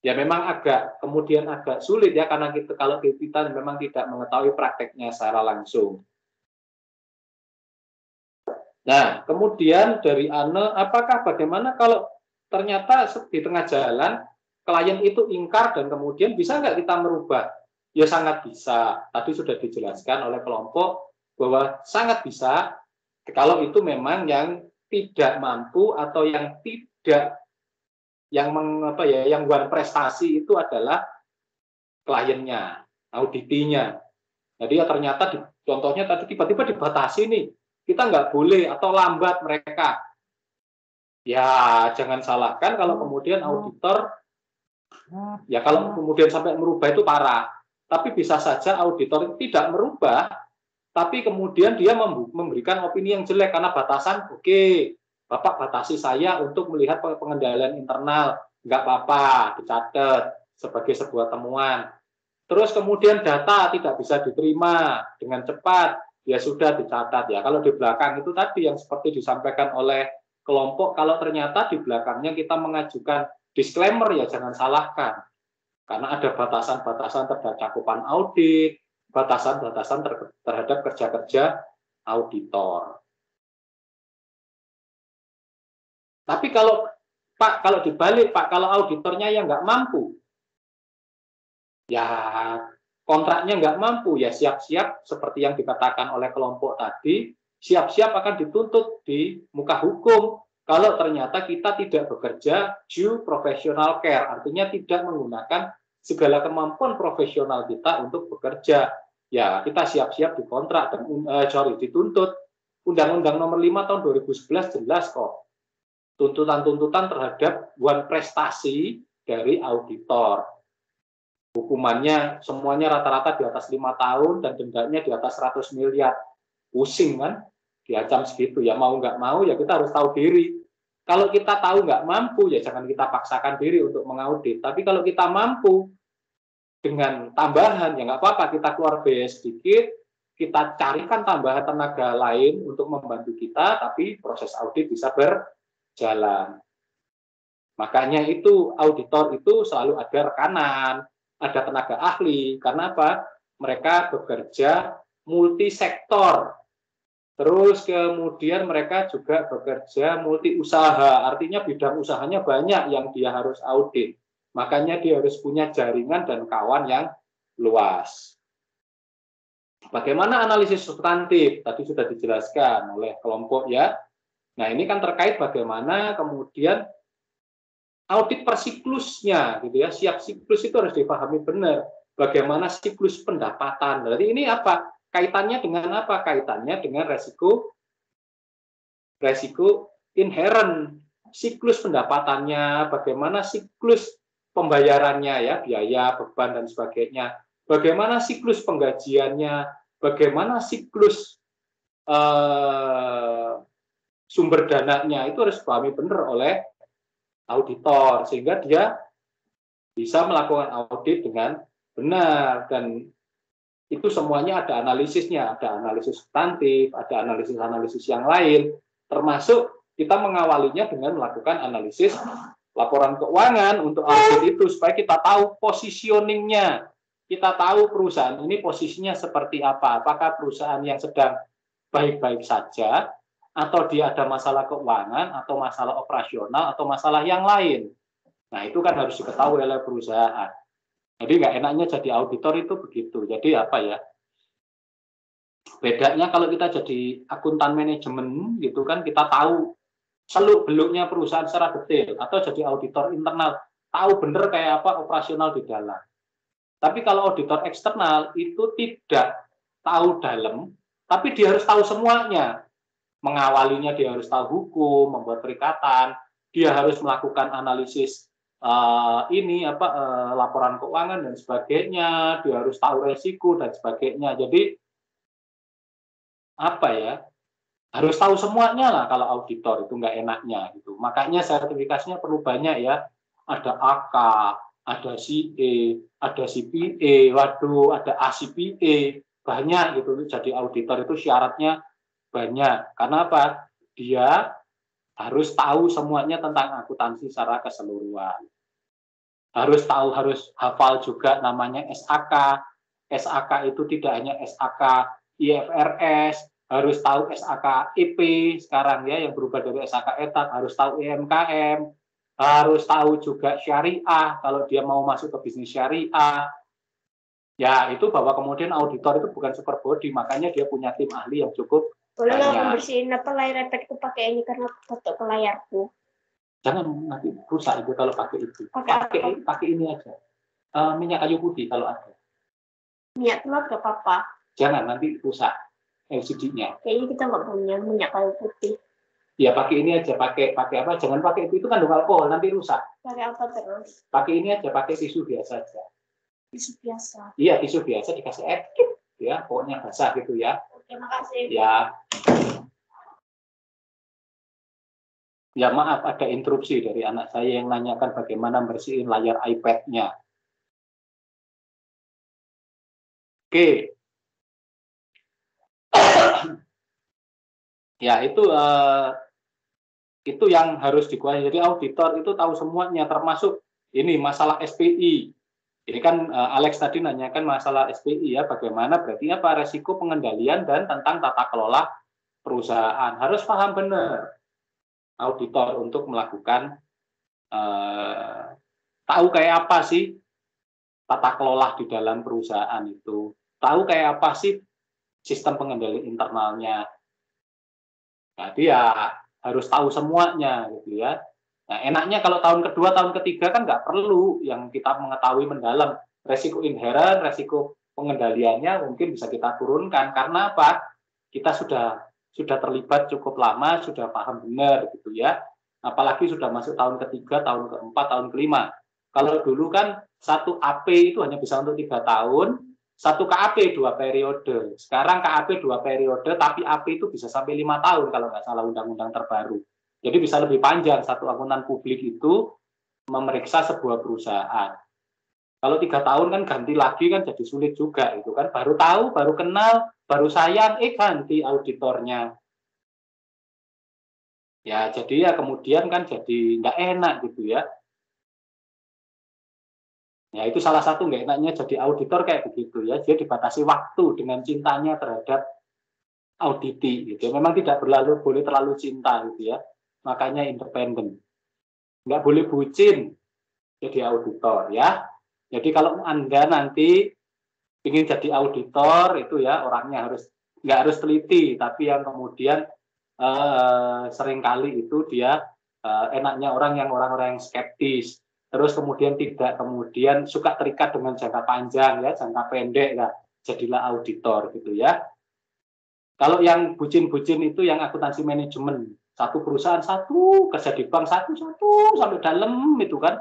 Ya memang kemudian agak sulit ya karena kalau kita memang tidak mengetahui prakteknya secara langsung. Nah, kemudian dari Anne, bagaimana kalau ternyata di tengah jalan klien itu ingkar dan kemudian bisa nggak kita merubah? Ya sangat bisa. Tadi sudah dijelaskan oleh kelompok bahwa sangat bisa kalau itu memang yang tidak mampu atau yang tidak yang buat prestasi itu adalah kliennya, auditinya. Jadi ya ternyata contohnya tadi tiba-tiba dibatasi nih, kita nggak boleh atau lambat mereka. Ya jangan salahkan kalau kemudian auditor ya kalau kemudian sampai merubah itu parah. Tapi bisa saja auditor tidak merubah, tapi kemudian dia memberikan opini yang jelek karena batasan, oke, Bapak batasi saya untuk melihat pengendalian internal, nggak apa-apa, dicatat sebagai sebuah temuan. Terus kemudian data tidak bisa diterima dengan cepat, ya sudah dicatat ya. Kalau di belakang itu tadi yang seperti disampaikan oleh kelompok, kalau ternyata di belakangnya kita mengajukan disclaimer ya jangan salahkan. Karena ada batasan-batasan terhadap cakupan audit, batasan-batasan terhadap kerja-kerja auditor. Tapi kalau Pak, kalau dibalik Pak, kalau auditornya yang nggak mampu, ya kontraknya nggak mampu, ya siap-siap seperti yang dikatakan oleh kelompok tadi, siap-siap akan dituntut di muka hukum kalau ternyata kita tidak bekerja due professional care, artinya tidak menggunakan segala kemampuan profesional kita untuk bekerja. Ya, kita siap-siap dikontrak dan dituntut. Undang-Undang Nomor 5 Tahun 2011 jelas kok. Tuntutan-tuntutan terhadap prestasi dari auditor. Hukumannya semuanya rata-rata di atas 5 tahun dan dendanya di atas 100 miliar. Pusing kan? Diancam segitu. Ya mau nggak mau ya kita harus tahu diri. Kalau kita tahu nggak mampu ya jangan kita paksakan diri untuk mengaudit. Tapi kalau kita mampu dengan tambahan ya nggak apa-apa, kita keluar biaya sedikit, kita carikan tambahan tenaga lain untuk membantu kita, tapi proses audit bisa berjalan. Makanya itu auditor itu selalu ada rekanan, ada tenaga ahli. Karena apa? Mereka bekerja multisektor. Terus kemudian mereka juga bekerja multi usaha. Artinya bidang usahanya banyak yang dia harus audit. Makanya dia harus punya jaringan dan kawan yang luas. Bagaimana analisis substantif? Tadi sudah dijelaskan oleh kelompok ya. Nah ini kan terkait bagaimana kemudian audit per siklusnya, gitu ya. Siap siklus itu harus dipahami benar. Bagaimana siklus pendapatan? Berarti ini apa? Kaitannya dengan apa? Kaitannya dengan resiko inherent. Siklus pendapatannya, bagaimana siklus pembayarannya ya, biaya, beban dan sebagainya. Bagaimana siklus penggajiannya? Bagaimana siklus sumber dananya? Itu harus dipahami benar oleh auditor sehingga dia bisa melakukan audit dengan benar, dan itu semuanya ada analisisnya, ada analisis substantif, ada analisis-analisis yang lain, termasuk kita mengawalinya dengan melakukan analisis laporan keuangan untuk audit itu supaya kita tahu positioningnya, kita tahu perusahaan ini posisinya seperti apa, apakah perusahaan yang sedang baik-baik saja atau dia ada masalah keuangan atau masalah operasional atau masalah yang lain. Nah itu kan harus diketahui oleh perusahaan. Jadi nggak enaknya jadi auditor itu begitu. Jadi apa ya? Bedanya kalau kita jadi akuntan manajemen gitu kan, kita tahu seluk-beluknya perusahaan secara detail, atau jadi auditor internal tahu bener kayak apa operasional di dalam. Tapi kalau auditor eksternal itu tidak tahu dalam, tapi dia harus tahu semuanya. Mengawalinya dia harus tahu hukum, membuat perikatan, dia harus melakukan analisis laporan keuangan dan sebagainya, dia harus tahu resiko dan sebagainya. Jadi apa ya? Harus tahu semuanya lah kalau auditor, itu nggak enaknya gitu. Makanya sertifikasinya perlu banyak ya. Ada AK, ada CA, ada CPA, waduh, ada ACPA, banyak gitu. Jadi auditor itu syaratnya banyak. Karena apa? Dia harus tahu semuanya tentang akuntansi secara keseluruhan. Harus tahu, harus hafal juga namanya SAK. SAK itu tidak hanya SAK IFRS, harus tahu SAK EP sekarang ya, yang berubah dari SAK etat, harus tahu UMKM, harus tahu juga syariah kalau dia mau masuk ke bisnis syariah. Ya itu bahwa kemudian auditor itu bukan super body, makanya dia punya tim ahli yang cukup. Boleh nggak aku bersihin layar iPad itu pakai ini karena foto ke layarku? Jangan, nanti rusak itu kalau pakai itu. Pakai ini aja. Minyak kayu putih kalau ada. Minyak telur nggak apa-apa. Jangan, nanti rusak LCD-nya. Kayaknya kita nggak punya minyak kayu putih. Ya pakai ini aja, pakai apa? Jangan pakai itu kandung alkohol, nanti rusak. Pakai apa terus? Pakai ini aja, pakai tisu biasa aja. Tisu biasa. Iya, tisu biasa dikasih air dikit, ya, pokoknya basah gitu ya. Terima kasih. Ya. Ya maaf, ada interupsi dari anak saya yang nanyakan bagaimana bersihin layar iPad-nya. Oke. Ya itu yang harus dikuasai. Jadi auditor itu tahu semuanya, termasuk ini masalah SPI. Ini kan Alex tadi nanyakan masalah SPI ya, bagaimana berarti apa resiko pengendalian dan tentang tata kelola perusahaan. Harus paham benar auditor untuk melakukan tahu kayak apa sih tata kelola di dalam perusahaan itu. Tahu kayak apa sih sistem pengendali internalnya. Jadi ya harus tahu semuanya gitu ya. Nah, enaknya kalau tahun kedua, tahun ketiga kan nggak perlu yang kita mengetahui mendalam. Resiko inherent, resiko pengendaliannya mungkin bisa kita turunkan. Karena apa? Kita sudah terlibat cukup lama, sudah paham benar gitu ya. Apalagi sudah masuk tahun ketiga, tahun keempat, tahun kelima. Kalau dulu kan satu AP itu hanya bisa untuk 3 tahun, satu KAP 2 periode. Sekarang KAP 2 periode, tapi AP itu bisa sampai 5 tahun kalau nggak salah undang-undang terbaru. Jadi bisa lebih panjang satu akuntan publik itu memeriksa sebuah perusahaan. Kalau 3 tahun kan ganti lagi kan jadi sulit juga itu kan. Baru tahu, baru kenal, baru sayang, ganti auditornya. Ya jadi ya kemudian kan jadi nggak enak gitu ya. Ya itu salah satu nggak enaknya jadi auditor kayak begitu ya. Dia dibatasi waktu dengan cintanya terhadap auditi gitu. Memang tidak boleh terlalu cinta gitu ya. Makanya independen. Nggak boleh bucin jadi auditor ya. Jadi kalau Anda nanti ingin jadi auditor itu ya orangnya nggak harus teliti, tapi yang kemudian seringkali itu dia enaknya orang-orang yang skeptis, terus kemudian suka terikat dengan jangka panjang ya, jangka pendek ya, jadilah auditor gitu ya. Kalau yang bucin-bucin itu yang akuntansi manajemen, satu perusahaan satu, kerja di bank satu sampai dalam itu kan,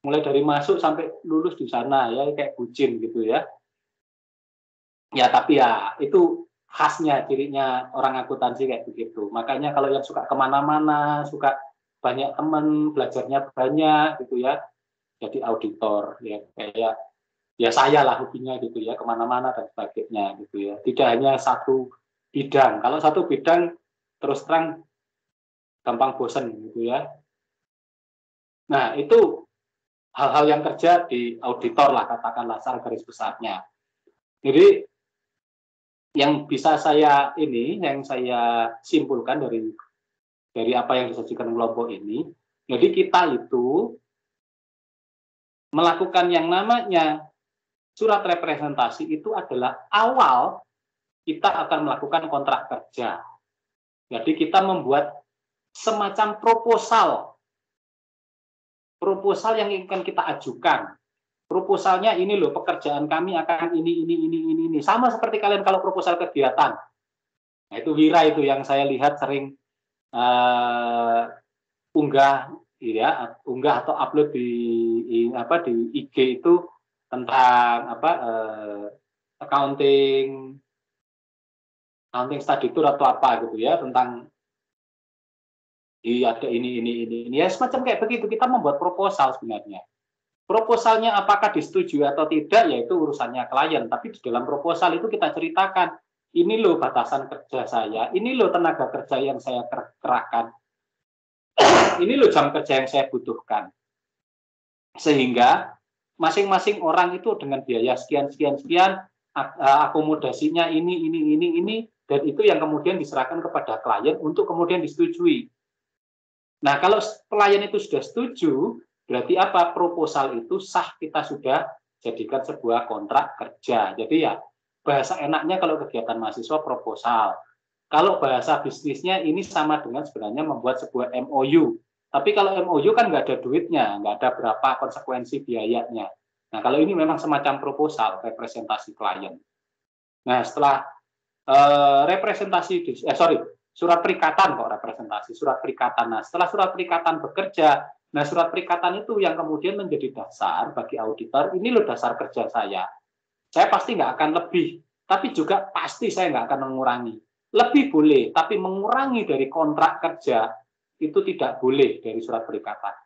mulai dari masuk sampai lulus di sana ya, kayak bucin gitu ya. Ya tapi ya itu khasnya, cirinya orang akuntansi kayak begitu. Makanya kalau yang suka kemana-mana, suka banyak teman, belajarnya banyak gitu ya, jadi auditor ya, kayak ya saya lah hobinya gitu ya, kemana-mana dan sebagainya gitu ya. Tidak hanya satu bidang. Kalau satu bidang terus terang gampang bosan gitu ya. Nah itu hal-hal yang kerja di auditor lah, katakanlah secara garis besarnya. Jadi yang bisa saya simpulkan dari apa yang disajikan kelompok ini, jadi kita itu melakukan yang namanya surat representasi itu adalah awal kita akan melakukan kontrak kerja. Jadi kita membuat semacam proposal yang akan kita ajukan. Proposalnya ini loh, pekerjaan kami akan ini. Sama seperti kalian kalau proposal kegiatan. Nah, itu Wira itu yang saya lihat sering unggah atau upload di IG itu tentang accounting study tour atau apa gitu ya, tentang ada ini ya, semacam kayak begitu. Kita membuat proposal sebenarnya. Proposalnya apakah disetujui atau tidak, yaitu urusannya klien. Tapi di dalam proposal itu kita ceritakan, ini loh batasan kerja saya, ini loh tenaga kerja yang saya kerahkan, ini loh jam kerja yang saya butuhkan. Sehingga masing-masing orang itu dengan biaya sekian, akomodasinya ini, dan itu yang kemudian diserahkan kepada klien untuk kemudian disetujui. Nah, kalau klien itu sudah setuju, berarti apa? Proposal itu sah, kita sudah jadikan sebuah kontrak kerja. Jadi ya, bahasa enaknya kalau kegiatan mahasiswa proposal. Kalau bahasa bisnisnya ini sama dengan sebenarnya membuat sebuah MOU. Tapi kalau MOU kan nggak ada duitnya, nggak ada berapa konsekuensi biayanya. Nah, kalau ini memang semacam proposal, representasi klien. Nah, setelah surat perikatan kok representasi, surat perikatan. Nah, setelah surat perikatan bekerja, nah surat perikatan itu yang kemudian menjadi dasar bagi auditor, ini loh dasar kerja saya. Saya pasti nggak akan lebih, tapi juga pasti saya nggak akan mengurangi. Lebih boleh, tapi mengurangi dari kontrak kerja, itu tidak boleh dari surat perikatan.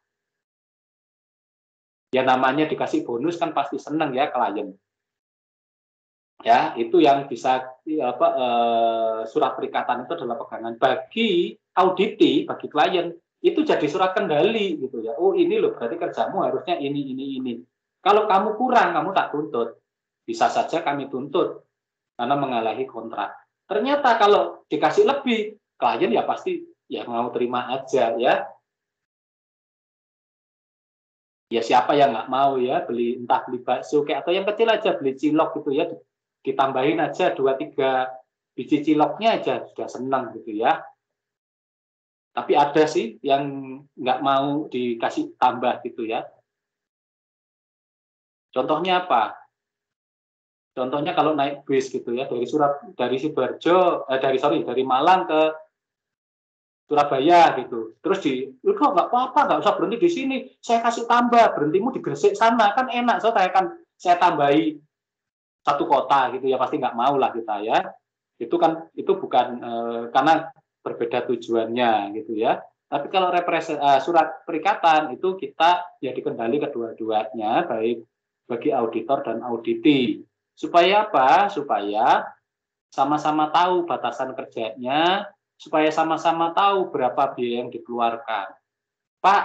Ya namanya dikasih bonus kan pasti seneng ya klien. Ya, itu yang bisa surat perikatan itu adalah pegangan bagi auditi, bagi klien, itu jadi surat kendali gitu ya. Oh, ini loh berarti kerjamu harusnya ini. Kalau kamu kurang, kamu tak tuntut. Bisa saja kami tuntut karena mengalahi kontrak. Ternyata kalau dikasih lebih, klien ya pasti ya mau terima aja ya. Ya siapa yang nggak mau ya beli, entah beli bakso kayak, atau yang kecil aja beli cilok gitu ya, ditambahin aja 2-3 biji ciloknya aja sudah senang gitu ya. Tapi ada sih yang nggak mau dikasih tambah gitu ya. Contohnya apa? Contohnya kalau naik bis gitu ya, dari Sidoarjo, dari Malang ke Surabaya gitu. Terus kok nggak apa-apa, nggak usah berhenti di sini. Saya kasih tambah, berhentimu di Gresik sana kan enak. Saya tambahi satu kota gitu ya, pasti nggak mau lah kita ya. Itu bukan karena berbeda tujuannya gitu ya. Tapi kalau surat perikatan itu kita ya dikendali kedua-duanya, baik bagi auditor dan auditi. Supaya apa? Supaya sama-sama tahu batasan kerjanya, supaya sama-sama tahu berapa biaya yang dikeluarkan. Pak,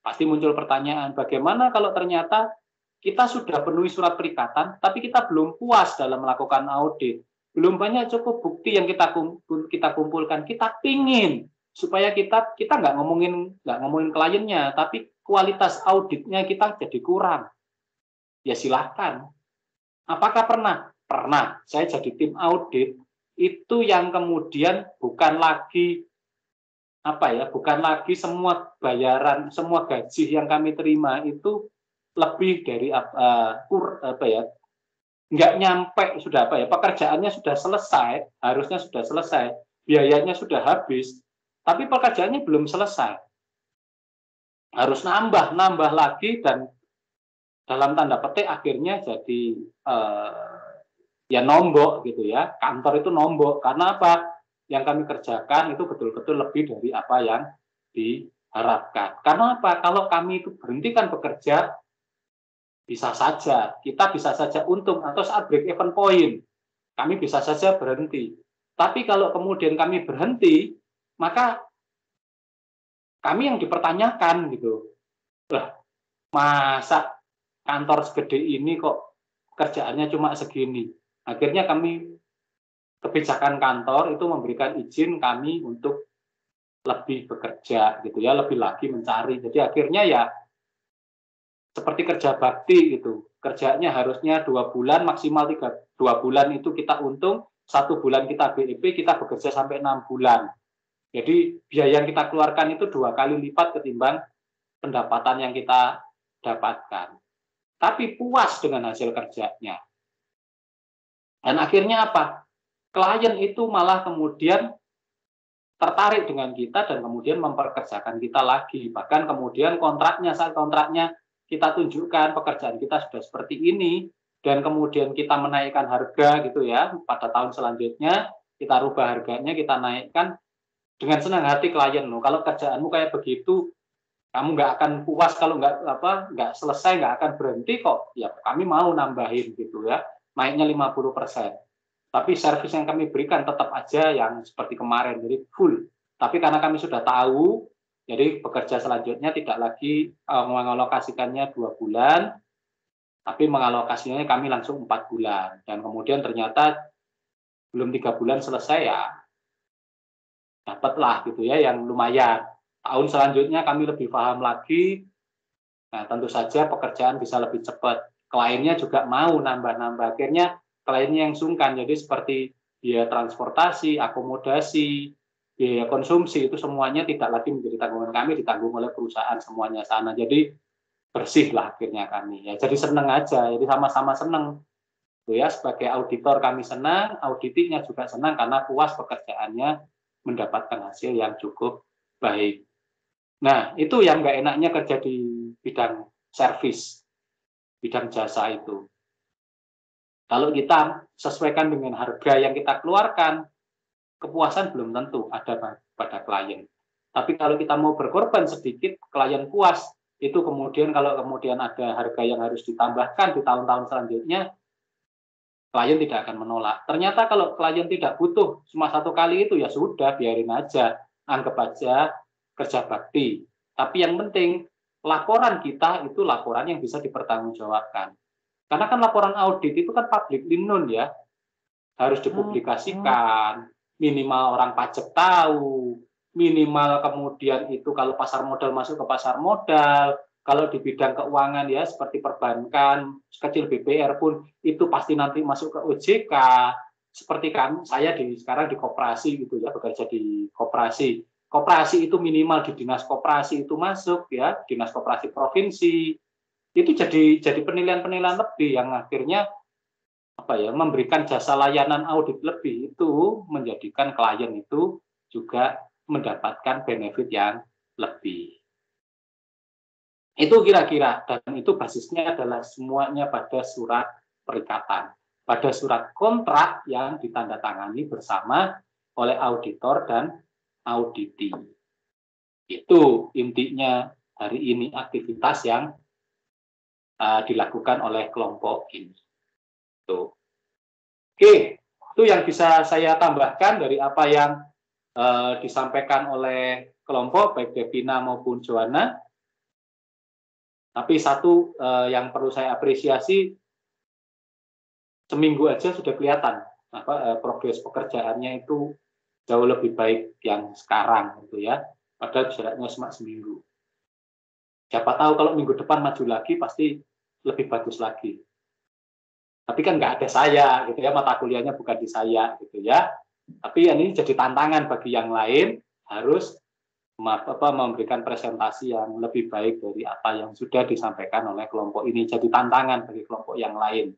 pasti muncul pertanyaan, bagaimana kalau ternyata kita sudah penuhi surat perikatan, tapi kita belum puas dalam melakukan audit, belum banyak cukup bukti yang kita kumpulkan, kita pingin supaya kita nggak ngomongin kliennya, tapi kualitas auditnya kita jadi kurang. Ya silahkan. Apakah pernah? Pernah. Saya jadi tim audit itu yang kemudian bukan lagi semua bayaran, semua gaji yang kami terima itu lebih dari nggak nyampe, sudah pekerjaannya sudah selesai, harusnya sudah selesai, biayanya sudah habis, tapi pekerjaannya belum selesai, harus nambah lagi, dan dalam tanda petik akhirnya jadi ya nombok gitu ya, kantor itu nombok. Karena apa? Yang kami kerjakan itu betul-betul lebih dari apa yang diharapkan. Karena apa? Kalau kami itu berhentikan bekerja, kita bisa saja untung, atau saat break even point kami bisa saja berhenti. Tapi kalau kemudian kami berhenti, maka kami yang dipertanyakan gitu. Masa kantor segede ini kok kerjaannya cuma segini? Akhirnya kebijakan kantor itu memberikan izin kami untuk lebih bekerja gitu ya, lebih lagi mencari. Jadi akhirnya ya seperti kerja bakti gitu. Kerjanya harusnya 2 bulan, maksimal 2 bulan itu kita untung, 1 bulan kita BEP, kita bekerja sampai 6 bulan. Jadi biaya yang kita keluarkan itu 2 kali lipat ketimbang pendapatan yang kita dapatkan. Tapi puas dengan hasil kerjanya. Dan akhirnya apa? Klien itu malah kemudian tertarik dengan kita dan kemudian memperkerjakan kita lagi. Bahkan kemudian saat kontraknya kita tunjukkan pekerjaan kita sudah seperti ini, dan kemudian kita menaikkan harga gitu ya, pada tahun selanjutnya kita rubah harganya, kita naikkan, dengan senang hati klien, kalau kerjaanmu kayak begitu, kamu nggak akan puas, kalau nggak selesai, nggak akan berhenti kok, ya kami mau nambahin gitu ya, naiknya 50%. Tapi servis yang kami berikan tetap aja yang seperti kemarin, jadi full. Tapi karena kami sudah tahu, jadi bekerja selanjutnya tidak lagi mengalokasikannya 2 bulan, tapi mengalokasinya kami langsung 4 bulan. Dan kemudian ternyata belum 3 bulan selesai ya, dapatlah gitu ya yang lumayan. Tahun selanjutnya kami lebih paham lagi, nah tentu saja pekerjaan bisa lebih cepat. Kliennya juga mau nambah-nambah, akhirnya kliennya yang sungkan, jadi seperti biaya transportasi, akomodasi, biaya konsumsi, itu semuanya tidak lagi menjadi tanggungan kami, ditanggung oleh perusahaan semuanya sana. Jadi bersih lah akhirnya kami. Ya, jadi seneng aja, jadi sama-sama seneng. Ya, sebagai auditor kami senang, auditinya juga senang karena puas pekerjaannya, mendapatkan hasil yang cukup baik. Nah, itu yang nggak enaknya kerja di bidang servis, bidang jasa itu. Kalau kita sesuaikan dengan harga yang kita keluarkan, kepuasan belum tentu ada pada klien. Tapi kalau kita mau berkorban sedikit, klien puas, itu kemudian kalau kemudian ada harga yang harus ditambahkan di tahun-tahun selanjutnya, klien tidak akan menolak. Ternyata kalau klien tidak butuh cuma 1 kali itu, ya sudah, biarin aja, anggap aja kerja bakti. Tapi yang penting laporan kita itu laporan yang bisa dipertanggungjawabkan. Karena kan laporan audit itu kan publicly known ya, harus dipublikasikan, minimal orang pajak tahu, minimal kemudian itu kalau pasar modal masuk ke pasar modal, kalau di bidang keuangan ya seperti perbankan, kecil BPR pun itu pasti nanti masuk ke OJK. Seperti kan saya sekarang di koperasi gitu ya, bekerja di koperasi. Koperasi itu minimal di dinas koperasi itu masuk ya, dinas koperasi provinsi. Itu jadi penilaian-penilaian lebih yang akhirnya memberikan jasa layanan audit lebih itu menjadikan klien itu juga mendapatkan benefit yang lebih. Itu kira-kira, dan itu basisnya adalah semuanya pada surat perikatan, pada surat kontrak yang ditandatangani bersama oleh auditor dan auditi. Itu intinya hari ini aktivitas yang dilakukan oleh kelompok ini. Tuh. Oke, itu yang bisa saya tambahkan dari apa yang disampaikan oleh kelompok, baik Devina maupun Joanna. Tapi satu yang perlu saya apresiasi, seminggu aja sudah kelihatan progres pekerjaannya itu jauh lebih baik yang sekarang, gitu ya. Padahal jaraknya cuma seminggu. Siapa tahu kalau minggu depan maju lagi pasti lebih bagus lagi. Tapi kan nggak ada saya, gitu ya, mata kuliahnya bukan di saya, gitu ya. Tapi ini jadi tantangan bagi yang lain, harus memberikan presentasi yang lebih baik dari apa yang sudah disampaikan oleh kelompok ini. Jadi tantangan bagi kelompok yang lain.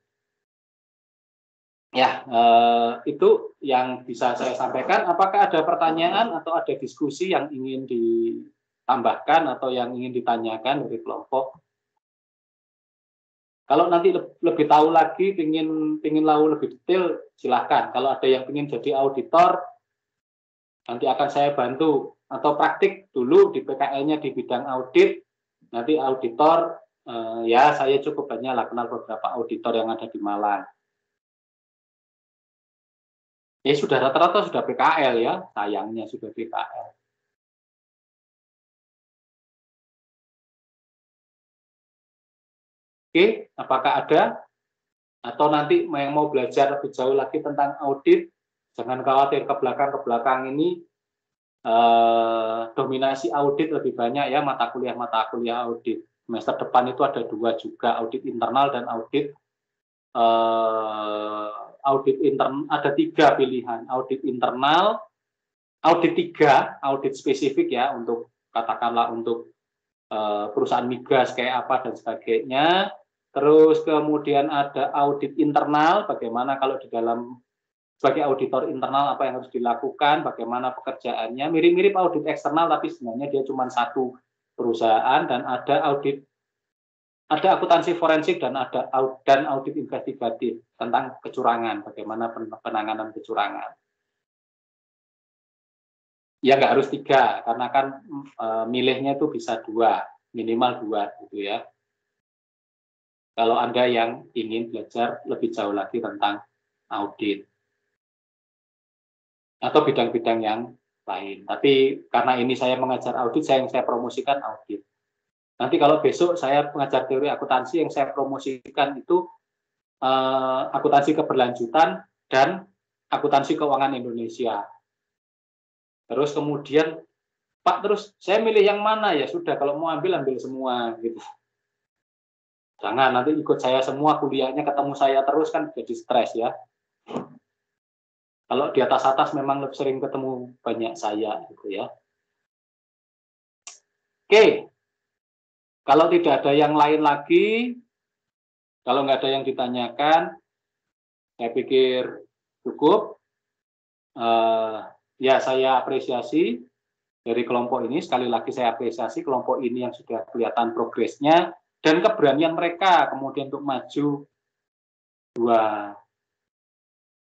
Ya, itu yang bisa saya sampaikan. Apakah ada pertanyaan atau ada diskusi yang ingin ditambahkan atau yang ingin ditanyakan dari kelompok? Kalau nanti lebih tahu lagi, ingin tahu lebih detail, silahkan. Kalau ada yang ingin jadi auditor, nanti akan saya bantu. Atau praktik dulu di PKL-nya di bidang audit, nanti auditor, ya saya cukup banyak lah kenal beberapa auditor yang ada di Malang. Ya sudah rata-rata sudah PKL ya, sayangnya sudah PKL. Oke, apakah ada? Atau nanti yang mau belajar lebih jauh lagi tentang audit, jangan khawatir ke belakang ini dominasi audit lebih banyak ya, mata kuliah audit. Semester depan itu ada 2 juga, audit internal dan audit internal, ada 3 pilihan, audit internal, audit 3, audit spesifik ya, untuk katakanlah untuk perusahaan migas kayak apa dan sebagainya. Terus kemudian ada audit internal, bagaimana kalau di dalam sebagai auditor internal apa yang harus dilakukan, bagaimana pekerjaannya, mirip-mirip audit eksternal tapi sebenarnya dia cuma satu perusahaan. Dan ada akuntansi forensik dan ada audit investigatif tentang kecurangan, bagaimana penanganan kecurangan. Ya nggak harus 3, karena kan milihnya itu bisa 2, minimal 2 gitu ya. Kalau Anda yang ingin belajar lebih jauh lagi tentang audit atau bidang-bidang yang lain. Tapi karena ini saya mengajar audit, yang saya promosikan audit. Nanti kalau besok saya mengajar teori akuntansi, yang saya promosikan itu akuntansi keberlanjutan dan akuntansi keuangan Indonesia. Terus kemudian, Pak, terus saya milih yang mana? Ya sudah, kalau mau ambil semua gitu. Jangan nanti ikut saya semua kuliahnya, ketemu saya terus kan jadi stres ya. Kalau di atas memang lebih sering ketemu banyak saya gitu ya. Oke. Kalau tidak ada yang lain lagi, kalau nggak ada yang ditanyakan, saya pikir cukup. Ya saya apresiasi dari kelompok ini. Sekali lagi saya apresiasi kelompok ini yang sudah kelihatan progresnya dan keberanian mereka kemudian untuk maju 2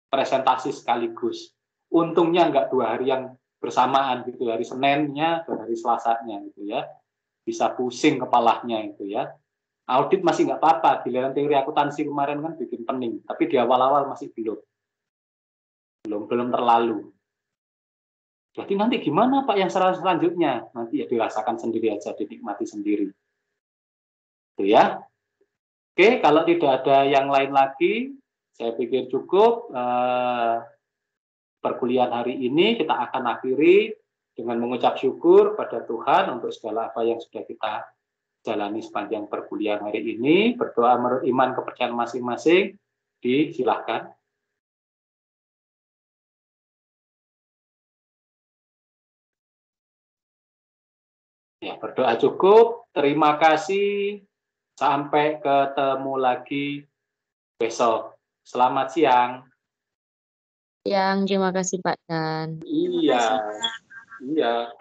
presentasi sekaligus. Untungnya nggak 2 hari yang bersamaan gitu, hari Seninnya dan hari Selasanya gitu ya. Bisa pusing kepalanya itu ya. Audit masih nggak apa-apa, giliran teori akuntansi kemarin kan bikin pening, tapi di awal-awal masih belum terlalu. Jadi nanti gimana Pak yang selanjutnya? Nanti ya dirasakan sendiri aja, dinikmati sendiri. Itu ya. Oke, kalau tidak ada yang lain lagi, saya pikir cukup. Perkuliahan hari ini kita akan akhiri dengan mengucap syukur pada Tuhan untuk segala apa yang sudah kita jalani sepanjang perkuliahan hari ini. Berdoa menurut iman kepercayaan masing-masing. Disilahkan. Ya, berdoa cukup. Terima kasih. Sampai ketemu lagi besok. Selamat siang. Yang terima kasih Pak Dan. Iya. Iya.